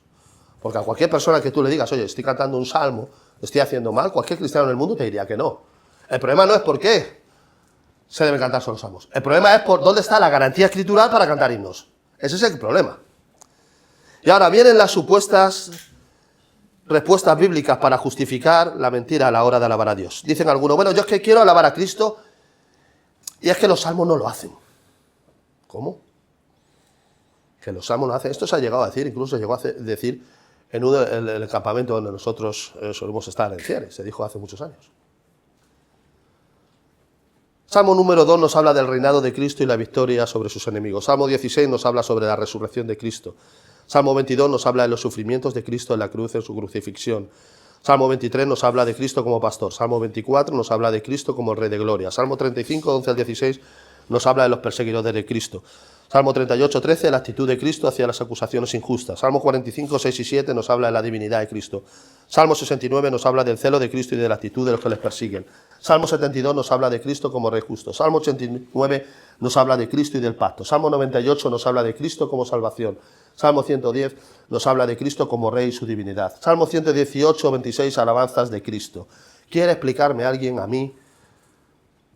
Porque a cualquier persona que tú le digas, oye, estoy cantando un salmo, estoy haciendo mal, cualquier cristiano en el mundo te diría que no. El problema no es por qué se deben cantar solo salmos. El problema es por dónde está la garantía escritural para cantar himnos. Ese es el problema. Y ahora vienen las supuestas respuestas bíblicas para justificar la mentira a la hora de alabar a Dios. Dicen algunos, bueno, yo es que quiero alabar a Cristo y es que los salmos no lo hacen. ¿Cómo? Que los salmos no hacen. Esto se ha llegado a decir, incluso se llegó a decir en el campamento donde nosotros solemos estar en Cieres. Se dijo hace muchos años. Salmo número 2 nos habla del reinado de Cristo y la victoria sobre sus enemigos. Salmo 16 nos habla sobre la resurrección de Cristo. Salmo 22 nos habla de los sufrimientos de Cristo en la cruz, en su crucifixión. Salmo 23 nos habla de Cristo como pastor. Salmo 24 nos habla de Cristo como el Rey de Gloria. Salmo 35, 11 al 16 nos habla de los perseguidores de Cristo. Salmo 38, 13, la actitud de Cristo hacia las acusaciones injustas. Salmo 45, 6 y 7 nos habla de la divinidad de Cristo. Salmo 69 nos habla del celo de Cristo y de la actitud de los que les persiguen. Salmo 72 nos habla de Cristo como Rey justo. Salmo 89 nos habla de Cristo y del pacto. Salmo 98 nos habla de Cristo como salvación. Salmo 110 nos habla de Cristo como Rey y su divinidad. Salmo 118, 26, alabanzas de Cristo. ¿Quiere explicarme alguien a mí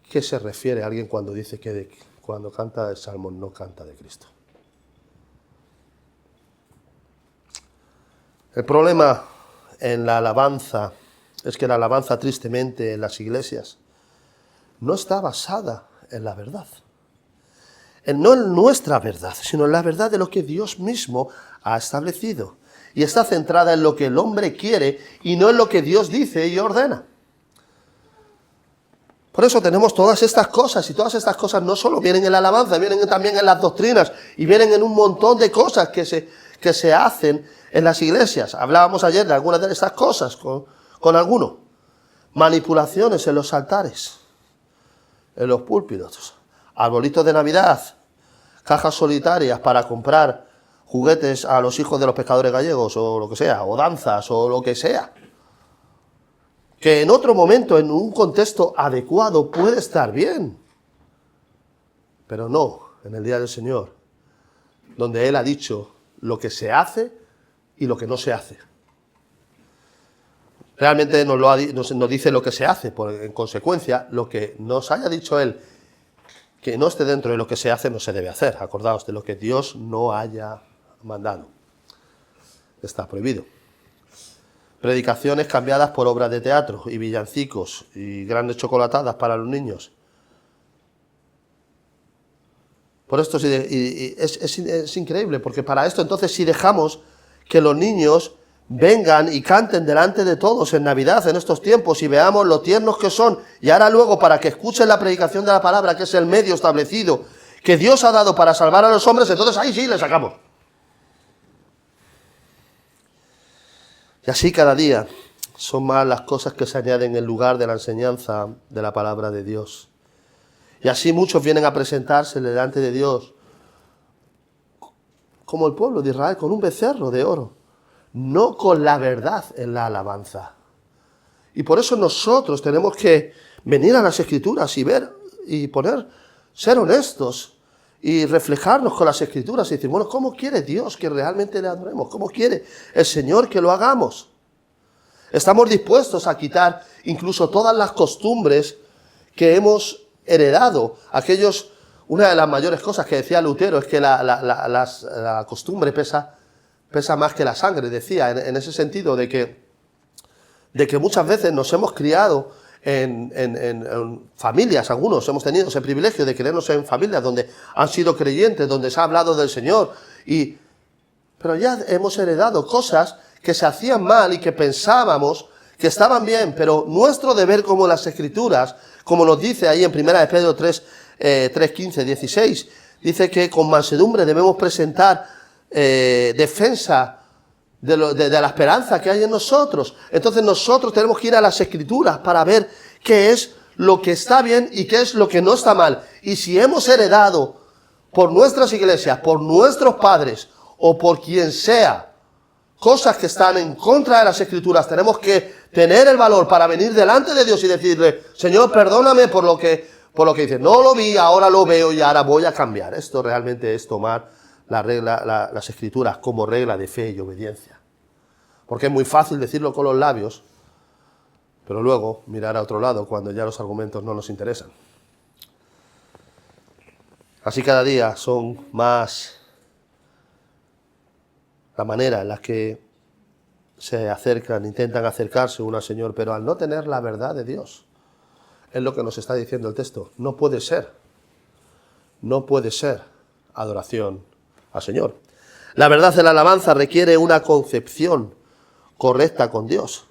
qué se refiere a alguien cuando dice que cuando canta el Salmo no canta de Cristo? El problema en la alabanza es que la alabanza, tristemente, en las iglesias no está basada en la verdad. No en nuestra verdad, sino en la verdad de lo que Dios mismo ha establecido. Y está centrada en lo que el hombre quiere y no en lo que Dios dice y ordena. Por eso tenemos todas estas cosas, y todas estas cosas no solo vienen en la alabanza, vienen también en las doctrinas, y vienen en un montón de cosas que se hacen en las iglesias. Hablábamos ayer de algunas de estas cosas con alguno. Manipulaciones en los altares, en los púlpitos, arbolitos de Navidad, cajas solitarias para comprar juguetes a los hijos de los pescadores gallegos, o lo que sea, o danzas, o lo que sea. Que en otro momento, en un contexto adecuado, puede estar bien. Pero no en el día del Señor, donde Él ha dicho lo que se hace y lo que no se hace. Realmente nos dice lo que se hace, en consecuencia, lo que nos haya dicho Él, que no esté dentro de lo que se hace, no se debe hacer. Acordaos de lo que Dios no haya mandado. Está prohibido. Predicaciones cambiadas por obras de teatro y villancicos y grandes chocolatadas para los niños. Por esto es increíble, porque para esto entonces si dejamos que los niños vengan y canten delante de todos en Navidad, en estos tiempos, y veamos lo tiernos que son, y ahora luego para que escuchen la predicación de la palabra, que es el medio establecido que Dios ha dado para salvar a los hombres, entonces ahí sí le sacamos. Y así cada día son más las cosas que se añaden en lugar de la enseñanza de la palabra de Dios. Y así muchos vienen a presentarse delante de Dios como el pueblo de Israel, con un becerro de oro, no con la verdad en la alabanza. Y por eso nosotros tenemos que venir a las Escrituras y ver y ser honestos y reflejarnos con las Escrituras y decir, bueno, ¿cómo quiere Dios que realmente le adoremos? ¿Cómo quiere el Señor que lo hagamos? Estamos dispuestos a quitar incluso todas las costumbres que hemos heredado. Una de las mayores cosas que decía Lutero es que la costumbre pesa más que la sangre, decía, en ese sentido de que muchas veces nos hemos criado en familias, algunos hemos tenido ese privilegio de criarnos en familias donde han sido creyentes, donde se ha hablado del Señor, pero ya hemos heredado cosas que se hacían mal y que pensábamos que estaban bien, pero nuestro deber como las Escrituras, como nos dice ahí en 1 de Pedro 3, 15, 16, dice que con mansedumbre debemos presentar defensa de la esperanza que hay en nosotros. Entonces nosotros tenemos que ir a las Escrituras para ver qué es lo que está bien y qué es lo que no está mal. Y si hemos heredado por nuestras iglesias, por nuestros padres o por quien sea, cosas que están en contra de las Escrituras, tenemos que tener el valor para venir delante de Dios y decirle, Señor, perdóname por lo que dice. No lo vi, ahora lo veo y ahora voy a cambiar. Esto realmente es tomar las Escrituras como regla de fe y obediencia. Porque es muy fácil decirlo con los labios, pero luego mirar a otro lado cuando ya los argumentos no nos interesan. Así cada día son más la manera en la que se acercan, intentan acercarse uno al Señor, pero al no tener la verdad de Dios, es lo que nos está diciendo el texto. No puede ser adoración al Señor. La verdad de la alabanza requiere una concepción correcta con Dios.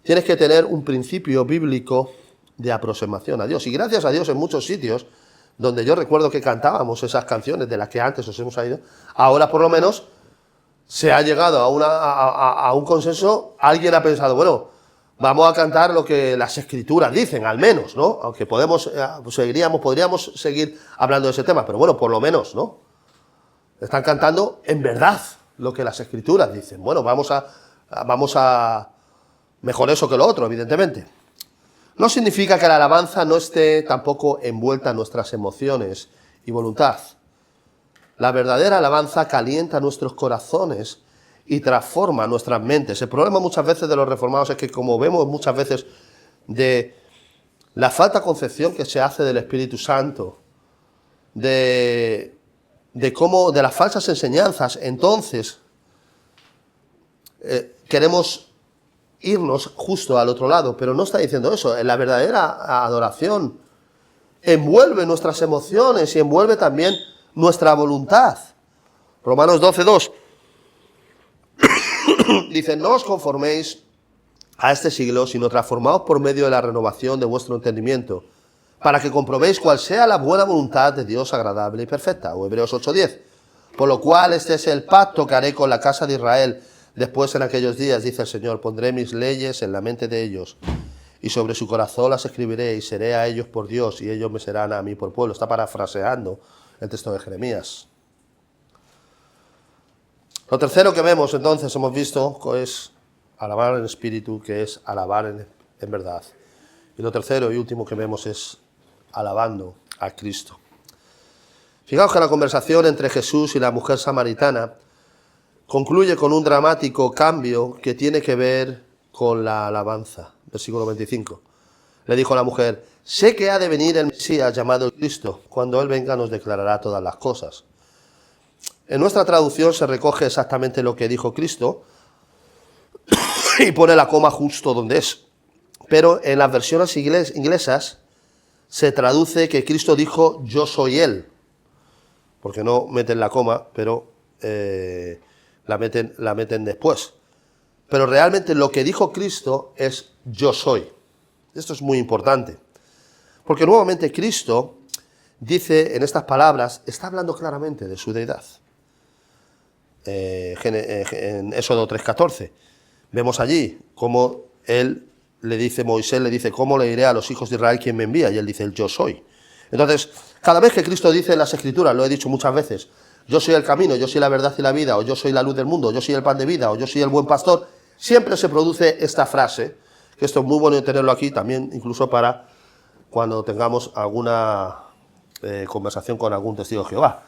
Tienes que tener un principio bíblico de aproximación a Dios. Y gracias a Dios en muchos sitios donde yo recuerdo que cantábamos esas canciones de las que antes os hemos oído, ahora por lo menos se ha llegado a un consenso. Alguien ha pensado, bueno, vamos a cantar lo que las Escrituras dicen, al menos, ¿no? Aunque podríamos seguir hablando de ese tema, pero bueno, por lo menos, ¿no? Están cantando en verdad lo que las Escrituras dicen. Bueno, vamos a mejor eso que lo otro, evidentemente. No significa que la alabanza no esté tampoco envuelta en nuestras emociones y voluntad. La verdadera alabanza calienta nuestros corazones y transforma nuestras mentes. El problema muchas veces de los reformados es que, como vemos muchas veces, de la falta de concepción que se hace del Espíritu Santo, de las falsas enseñanzas, entonces queremos irnos justo al otro lado, pero no está diciendo eso. La verdadera adoración envuelve nuestras emociones y envuelve también nuestra voluntad. Romanos 12:2 dice, no os conforméis a este siglo, sino transformaos por medio de la renovación de vuestro entendimiento, para que comprobéis cuál sea la buena voluntad de Dios agradable y perfecta. O Hebreos 8:10, por lo cual este es el pacto que haré con la casa de Israel. Después en aquellos días, dice el Señor, pondré mis leyes en la mente de ellos, y sobre su corazón las escribiré, y seré a ellos por Dios, y ellos me serán a mí por pueblo. Está parafraseando el texto de Jeremías. Lo tercero que vemos, entonces, hemos visto, es alabar en espíritu, que es alabar en verdad. Y lo tercero y último que vemos es alabando a Cristo. Fijaos que la conversación entre Jesús y la mujer samaritana concluye con un dramático cambio que tiene que ver con la alabanza. Versículo 25. Le dijo la mujer, sé que ha de venir el Mesías llamado Cristo. Cuando Él venga nos declarará todas las cosas. En nuestra traducción se recoge exactamente lo que dijo Cristo y pone la coma justo donde es. Pero en las versiones inglesas se traduce que Cristo dijo, yo soy Él. Porque no meten la coma, pero la meten después. Pero realmente lo que dijo Cristo es yo soy. Esto es muy importante. Porque nuevamente Cristo dice en estas palabras, está hablando claramente de su deidad. En Éxodo 3:14 vemos allí cómo Moisés le dice, ¿cómo le diré a los hijos de Israel quién me envía? Y él dice, el yo soy. Entonces, cada vez que Cristo dice en las Escrituras, lo he dicho muchas veces, yo soy el camino, yo soy la verdad y la vida, o yo soy la luz del mundo, yo soy el pan de vida, o yo soy el buen pastor, siempre se produce esta frase, que esto es muy bueno tenerlo aquí también, incluso para cuando tengamos alguna conversación con algún testigo de Jehová.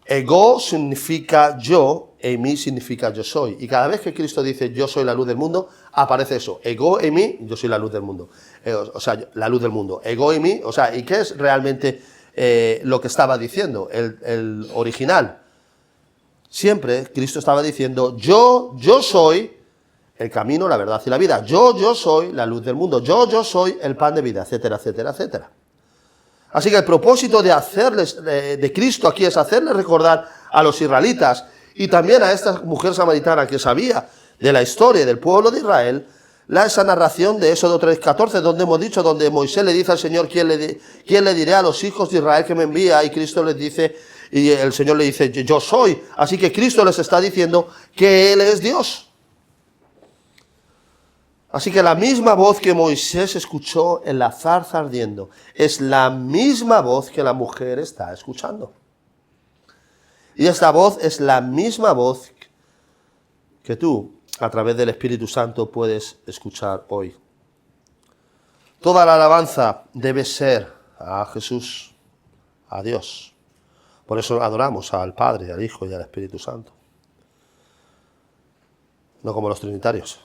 Ego significa yo, emi significa yo soy. Y cada vez que Cristo dice yo soy la luz del mundo, aparece eso. Ego, emi, yo soy la luz del mundo. O sea, la luz del mundo. Ego, emi, o sea, ¿y qué es realmente lo que estaba diciendo? El original. Siempre Cristo estaba diciendo yo soy el camino, la verdad y la vida. Yo soy la luz del mundo. Yo soy el pan de vida, etcétera, etcétera, etcétera. Así que el propósito de Cristo aquí es hacerles recordar a los israelitas y también a esta mujer samaritana que sabía de la historia del pueblo de Israel, esa narración de Éxodo 3:14, donde hemos dicho, donde Moisés le dice al Señor, ¿quién le diré a los hijos de Israel que me envía? Y Cristo les dice, y el Señor le dice, yo soy. Así que Cristo les está diciendo que Él es Dios. Así que la misma voz que Moisés escuchó en la zarza ardiendo es la misma voz que la mujer está escuchando. Y esta voz es la misma voz que tú, a través del Espíritu Santo, puedes escuchar hoy. Toda la alabanza debe ser a Jesús, a Dios. Por eso adoramos al Padre, al Hijo y al Espíritu Santo. No como los trinitarios,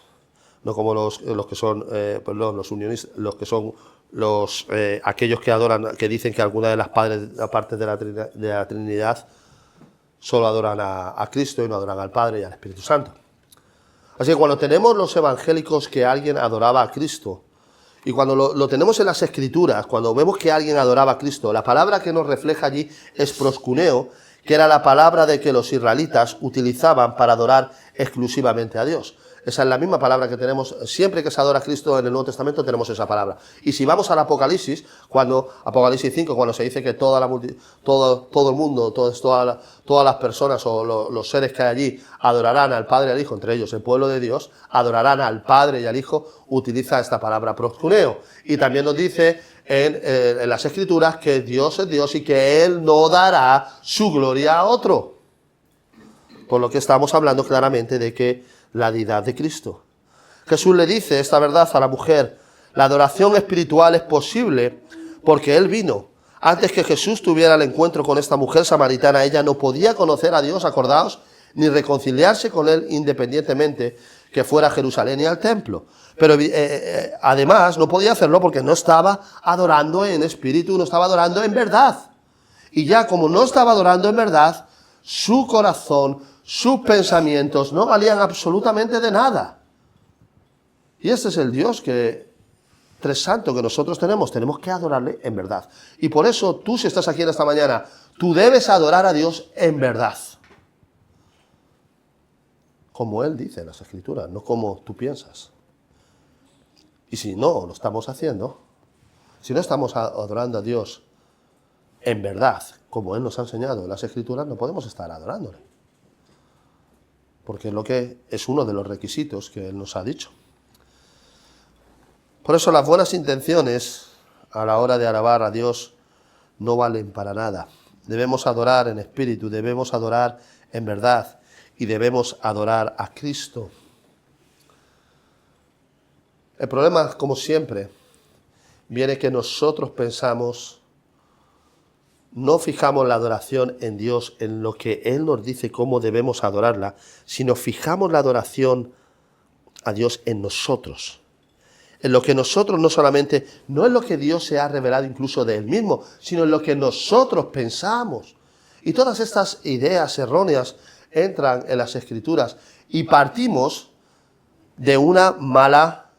no como los que son, los unionistas, los que son aquellos que adoran, que dicen que alguna de las partes de la Trinidad solo adoran a Cristo y no adoran al Padre y al Espíritu Santo. Así que cuando tenemos los evangélicos que alguien adoraba a Cristo, y cuando lo tenemos en las Escrituras, cuando vemos que alguien adoraba a Cristo, la palabra que nos refleja allí es proscuneo, que era la palabra de que los israelitas utilizaban para adorar exclusivamente a Dios. Esa es la misma palabra que tenemos, siempre que se adora a Cristo en el Nuevo Testamento tenemos esa palabra. Y si vamos al Apocalipsis, Apocalipsis 5, cuando se dice que todo el mundo, todas las personas o los seres que hay allí adorarán al Padre y al Hijo, entre ellos el pueblo de Dios, adorarán al Padre y al Hijo, utiliza esta palabra proscuneo. Y también nos dice en las Escrituras que Dios es Dios y que Él no dará su gloria a otro. Por lo que estamos hablando claramente de que la deidad de Cristo. Jesús le dice esta verdad a la mujer: la adoración espiritual es posible porque Él vino. Antes que Jesús tuviera el encuentro con esta mujer samaritana, ella no podía conocer a Dios, acordaos, ni reconciliarse con Él independientemente que fuera a Jerusalén y al templo. Pero además no podía hacerlo porque no estaba adorando en espíritu, no estaba adorando en verdad. Y ya como no estaba adorando en verdad, su corazón, sus pensamientos no valían absolutamente de nada. Y este es el Dios Tres Santo que nosotros tenemos que adorarle en verdad. Y por eso tú, si estás aquí en esta mañana, tú debes adorar a Dios en verdad. Como Él dice en las Escrituras, no como tú piensas. Y si no lo estamos haciendo, si no estamos adorando a Dios en verdad, como Él nos ha enseñado en las Escrituras, no podemos estar adorándole. Porque es uno de los requisitos que Él nos ha dicho. Por eso las buenas intenciones a la hora de alabar a Dios no valen para nada. Debemos adorar en espíritu, debemos adorar en verdad y debemos adorar a Cristo. El problema, como siempre, viene que nosotros pensamos, no fijamos la adoración en Dios, en lo que Él nos dice cómo debemos adorarla, sino fijamos la adoración a Dios en nosotros. En lo que nosotros no es lo que Dios se ha revelado incluso de Él mismo, sino en lo que nosotros pensamos. Y todas estas ideas erróneas entran en las Escrituras y partimos de una mala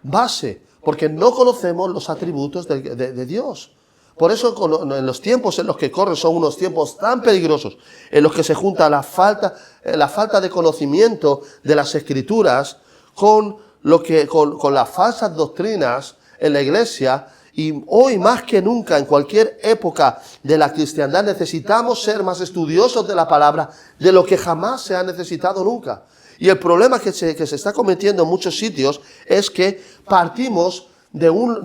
base, porque no conocemos los atributos de Dios. Por eso en los tiempos en los que corren son unos tiempos tan peligrosos, en los que se junta la falta de conocimiento de las Escrituras con las falsas doctrinas en la Iglesia. Y hoy más que nunca, en cualquier época de la cristiandad, necesitamos ser más estudiosos de la palabra de lo que jamás se ha necesitado nunca. Y el problema que se está cometiendo en muchos sitios es que partimos de una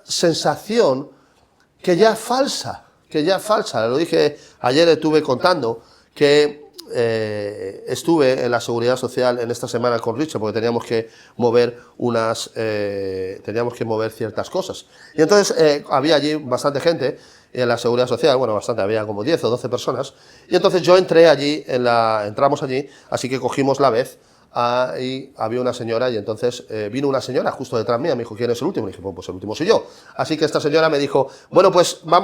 sensación que ya es falsa. Lo dije ayer, estuve contando que estuve en la Seguridad Social en esta semana con Richard porque teníamos que mover ciertas cosas. Y entonces había allí bastante gente en la Seguridad Social, había como 10 o 12 personas. Y entonces yo entramos allí, así que cogimos la vez. Y había una señora y entonces vino una señora justo detrás mía, me dijo: ¿quién es el último? Y dije: pues el último soy yo. Así que esta señora me dijo: bueno, pues voy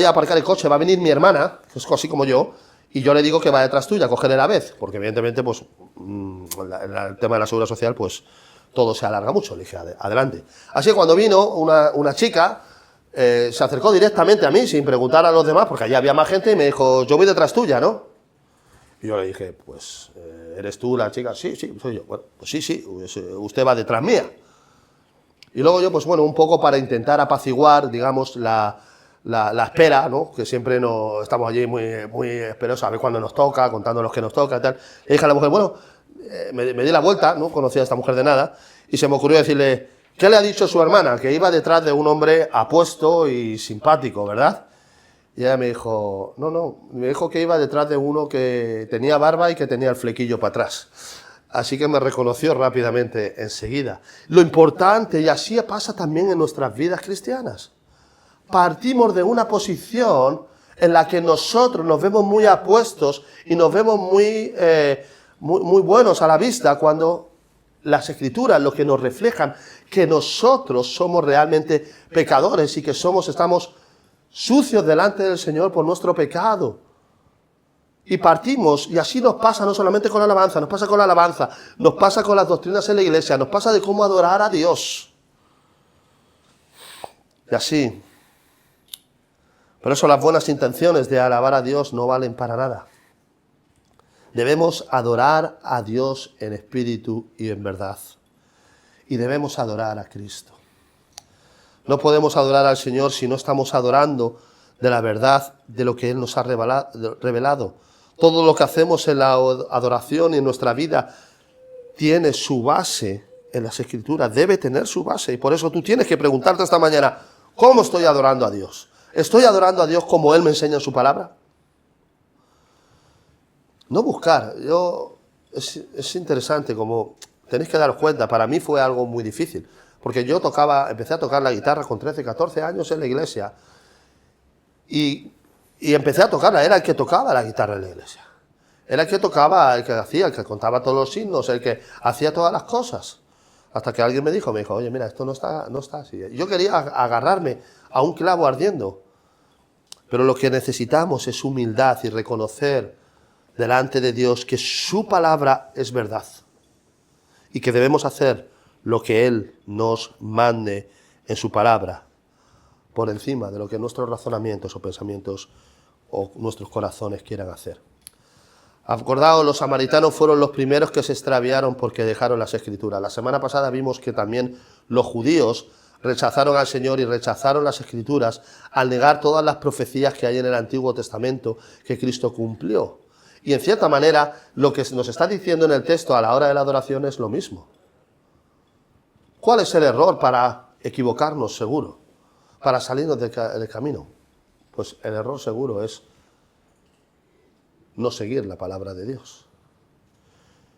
a aparcar el coche, va a venir mi hermana, que es así como yo, y yo le digo que va detrás tuya, cógele la vez, porque evidentemente pues el tema de la Seguridad Social pues todo se alarga mucho. Le dije: adelante. Así que cuando vino una chica, se acercó directamente a mí sin preguntar a los demás, porque allí había más gente, y me dijo: yo voy detrás tuya, ¿no? Y yo le dije: pues, ¿eres tú la chica? Sí, soy yo. Bueno, pues sí, usted va detrás mía. Y luego yo, pues un poco para intentar apaciguar, digamos, la espera, ¿no? Que siempre estamos allí muy esperosos a ver cuándo nos toca, contando los que nos toca y tal. Le dije a la mujer: me di la vuelta, no conocía a esta mujer de nada, y se me ocurrió decirle, ¿qué le ha dicho su hermana? Que iba detrás de un hombre apuesto y simpático, ¿verdad? Y ella me dijo, no, me dijo que iba detrás de uno que tenía barba y que tenía el flequillo para atrás. Así que me reconoció rápidamente, enseguida. Lo importante, y así pasa también en nuestras vidas cristianas, partimos de una posición en la que nosotros nos vemos muy apuestos y nos vemos muy buenos a la vista, cuando las Escrituras lo que nos reflejan que nosotros somos realmente pecadores y que estamos sucios delante del Señor por nuestro pecado. Y partimos, y así nos pasa no solamente con la alabanza, nos pasa con la alabanza, nos pasa con las doctrinas en la iglesia, nos pasa de cómo adorar a Dios. Y así. Por eso las buenas intenciones de alabar a Dios no valen para nada. Debemos adorar a Dios en espíritu y en verdad. Y debemos adorar a Cristo. No podemos adorar al Señor si no estamos adorando de la verdad de lo que Él nos ha revelado. Todo lo que hacemos en la adoración y en nuestra vida tiene su base en las Escrituras, debe tener su base. Y por eso tú tienes que preguntarte esta mañana, ¿cómo estoy adorando a Dios? ¿Estoy adorando a Dios como Él me enseña en su palabra? No buscar. Es interesante, como tenéis que daros cuenta, para mí fue algo muy difícil. Porque yo empecé a tocar la guitarra con 13, 14 años en la iglesia. Y empecé a tocarla, era el que tocaba la guitarra en la iglesia. Era el que tocaba, el que hacía, el que contaba todos los signos, el que hacía todas las cosas. Hasta que alguien me dijo, oye, mira, esto no está así. Yo quería agarrarme a un clavo ardiendo. Pero lo que necesitamos es humildad y reconocer delante de Dios que su palabra es verdad. Y que debemos hacer lo que Él nos mande en su palabra, por encima de lo que nuestros razonamientos o pensamientos o nuestros corazones quieran hacer. Acordaos, los samaritanos fueron los primeros que se extraviaron porque dejaron las Escrituras. La semana pasada vimos que también los judíos rechazaron al Señor y rechazaron las Escrituras al negar todas las profecías que hay en el Antiguo Testamento que Cristo cumplió. Y en cierta manera, lo que nos está diciendo en el texto a la hora de la adoración es lo mismo. ¿Cuál es el error para equivocarnos seguro? Para salirnos del camino. Pues el error seguro es no seguir la palabra de Dios.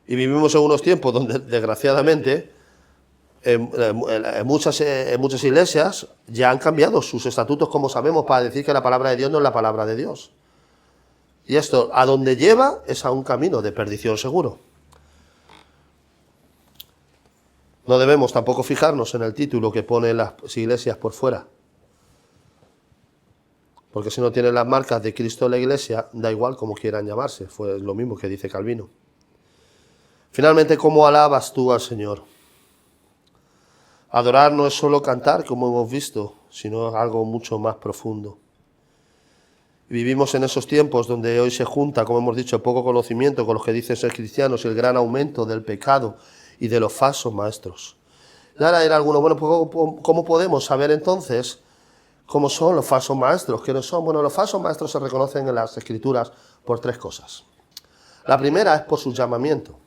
Y vivimos en unos tiempos donde, desgraciadamente, en muchas iglesias ya han cambiado sus estatutos, como sabemos, para decir que la palabra de Dios no es la palabra de Dios. Y esto, a donde lleva, es a un camino de perdición seguro. No debemos tampoco fijarnos en el título que ponen las iglesias por fuera. Porque si no tienen las marcas de Cristo en la iglesia, da igual como quieran llamarse. Fue lo mismo que dice Calvino. Finalmente, ¿cómo alabas tú al Señor? Adorar no es solo cantar, como hemos visto, sino algo mucho más profundo. Vivimos en esos tiempos donde hoy se junta, como hemos dicho, el poco conocimiento con los que dicen ser cristianos y el gran aumento del pecado y de los falsos maestros. Y ahora dirá alguno, bueno, pues ¿cómo podemos saber entonces cómo son los falsos maestros? ¿Quiénes son? Bueno, los falsos maestros se reconocen en las Escrituras por tres cosas. La primera es por su llamamiento.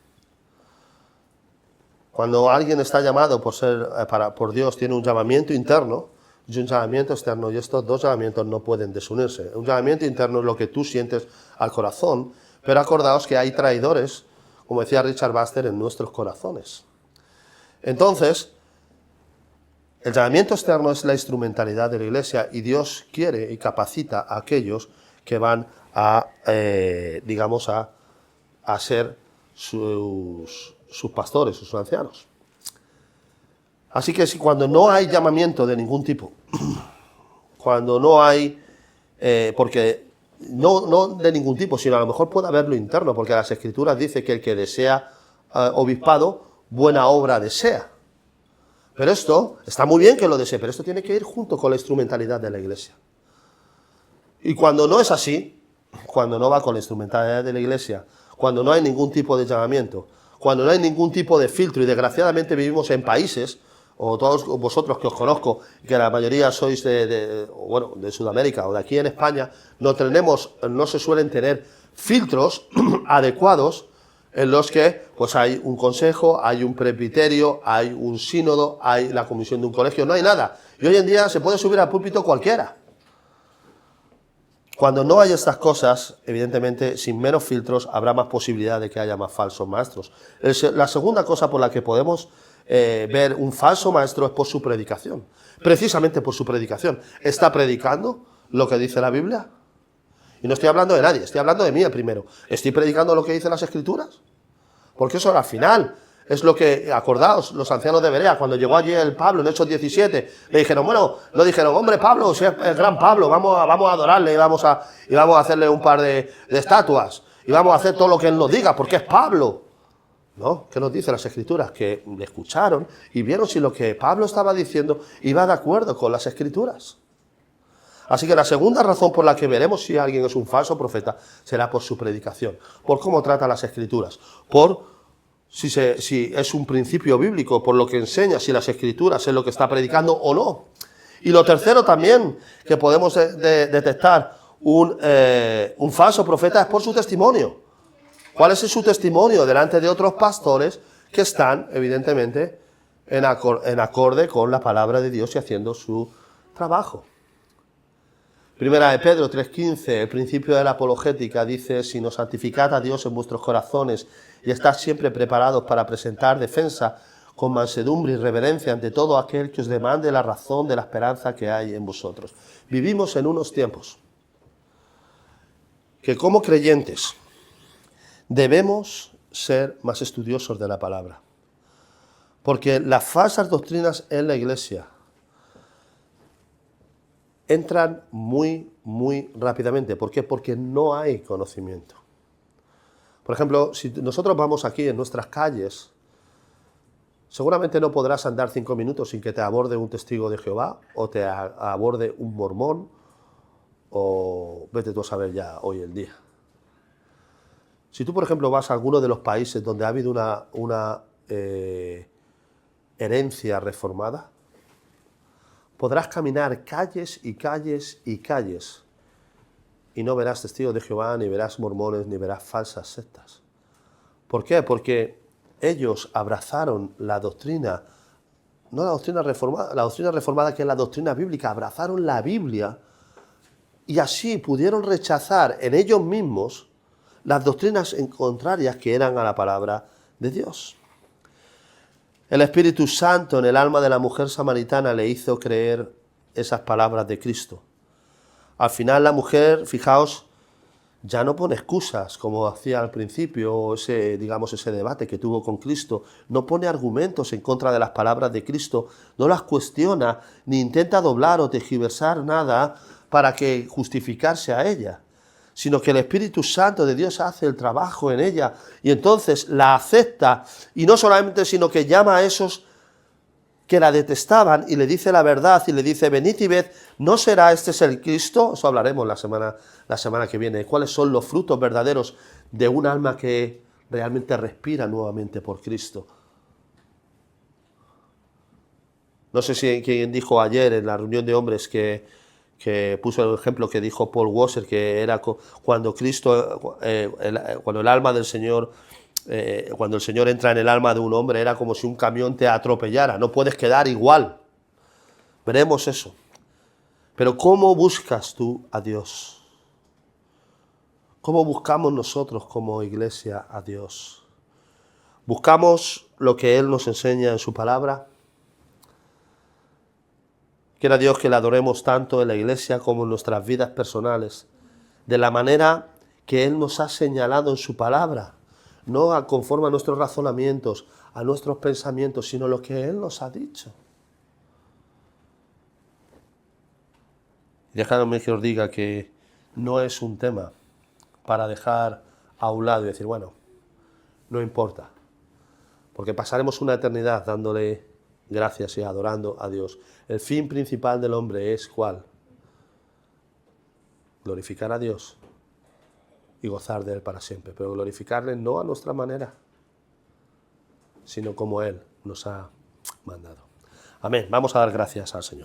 Cuando alguien está llamado por Dios, tiene un llamamiento interno y un llamamiento externo, y estos dos llamamientos no pueden desunirse. Un llamamiento interno es lo que tú sientes al corazón, pero acordaos que hay traidores, como decía Richard Baxter, en nuestros corazones. Entonces, el llamamiento externo es la instrumentalidad de la iglesia, y Dios quiere y capacita a aquellos que van a ser sus pastores, sus ancianos. Así que si cuando no hay llamamiento de ningún tipo, cuando no hay, porque no de ningún tipo, sino a lo mejor puede haber lo interno, porque las Escrituras dicen que el que desea obispado, buena obra desea. Pero esto, está muy bien que lo desee, pero esto tiene que ir junto con la instrumentalidad de la iglesia. Y cuando no es así, cuando no va con la instrumentalidad de la iglesia, cuando no hay ningún tipo de llamamiento, cuando no hay ningún tipo de filtro, y desgraciadamente vivimos en países, o todos vosotros que os conozco, que la mayoría sois de Sudamérica o de aquí en España, no se suelen tener filtros adecuados en los que pues hay un consejo, hay un presbiterio, hay un sínodo, hay la comisión de un colegio, no hay nada. Y hoy en día se puede subir al púlpito cualquiera. Cuando no hay estas cosas, evidentemente, sin menos filtros, habrá más posibilidad de que haya más falsos maestros. La segunda cosa por la que podemos ver un falso maestro es por su predicación. Precisamente por su predicación. ¿Está predicando lo que dice la Biblia? Y no estoy hablando de nadie, estoy hablando de mí el primero. ¿Estoy predicando lo que dicen las Escrituras? Porque eso al final es lo que, acordaos, los ancianos de Berea, cuando llegó allí el Pablo en Hechos 17, le dijeron, bueno, no dijeron, hombre, Pablo, si es el gran Pablo, vamos a adorarle y vamos a hacerle un par de estatuas y vamos a hacer todo lo que él nos diga, porque es Pablo. ¿No? ¿Qué nos dicen las Escrituras? Que le escucharon y vieron si lo que Pablo estaba diciendo iba de acuerdo con las Escrituras. Así que la segunda razón por la que veremos si alguien es un falso profeta será por su predicación, por cómo trata las Escrituras, por si es un principio bíblico, por lo que enseña, si las Escrituras es lo que está predicando o no. Y lo tercero también que podemos detectar un falso profeta es por su testimonio. ¿Cuál es su testimonio delante de otros pastores que están, evidentemente, en acorde con la palabra de Dios y haciendo su trabajo? Primera de Pedro 3:15, el principio de la apologética, dice, sino santificad a Dios en vuestros corazones y estad siempre preparados para presentar defensa con mansedumbre y reverencia ante todo aquel que os demande la razón de la esperanza que hay en vosotros. Vivimos en unos tiempos que como creyentes debemos ser más estudiosos de la palabra, porque las falsas doctrinas en la Iglesia entran muy rápidamente. ¿Por qué? Porque no hay conocimiento. Por ejemplo, si nosotros vamos aquí en nuestras calles, seguramente no podrás andar 5 minutos sin que te aborde un testigo de Jehová o te aborde un mormón o vete tú a saber ya hoy en día. Si tú, por ejemplo, vas a alguno de los países donde ha habido una herencia reformada, podrás caminar calles y calles y calles y no verás testigos de Jehová, ni verás mormones, ni verás falsas sectas. ¿Por qué? Porque ellos abrazaron la doctrina, no la doctrina reformada que es la doctrina bíblica, abrazaron la Biblia y así pudieron rechazar en ellos mismos las doctrinas contrarias que eran a la palabra de Dios. El Espíritu Santo en el alma de la mujer samaritana le hizo creer esas palabras de Cristo. Al final la mujer, fijaos, ya no pone excusas como hacía al principio, ese debate que tuvo con Cristo. No pone argumentos en contra de las palabras de Cristo, no las cuestiona, ni intenta doblar o tergiversar nada para que justificarse a ella, sino que el Espíritu Santo de Dios hace el trabajo en ella y entonces la acepta, y no solamente, sino que llama a esos que la detestaban y le dice la verdad y le dice, venid y ved, ¿no será este el Cristo? Eso hablaremos la semana que viene, cuáles son los frutos verdaderos de un alma que realmente respira nuevamente por Cristo. No sé si quien dijo ayer en la reunión de hombres que puso el ejemplo que dijo Paul Washer, que era cuando cuando el alma del Señor, cuando el Señor entra en el alma de un hombre, era como si un camión te atropellara, no puedes quedar igual. Veremos eso. Pero ¿cómo buscas tú a Dios? ¿Cómo buscamos nosotros como iglesia a Dios? ¿Buscamos lo que Él nos enseña en su palabra? Quiera Dios que le adoremos tanto en la iglesia como en nuestras vidas personales, de la manera que Él nos ha señalado en su palabra, no conforme a nuestros razonamientos, a nuestros pensamientos, sino lo que Él nos ha dicho. Dejadme que os diga que no es un tema para dejar a un lado y decir, bueno, no importa, porque pasaremos una eternidad dándole gracias y adorando a Dios. El fin principal del hombre es ¿cuál? Glorificar a Dios y gozar de Él para siempre, pero glorificarle no a nuestra manera, sino como Él nos ha mandado. Amén. Vamos a dar gracias al Señor.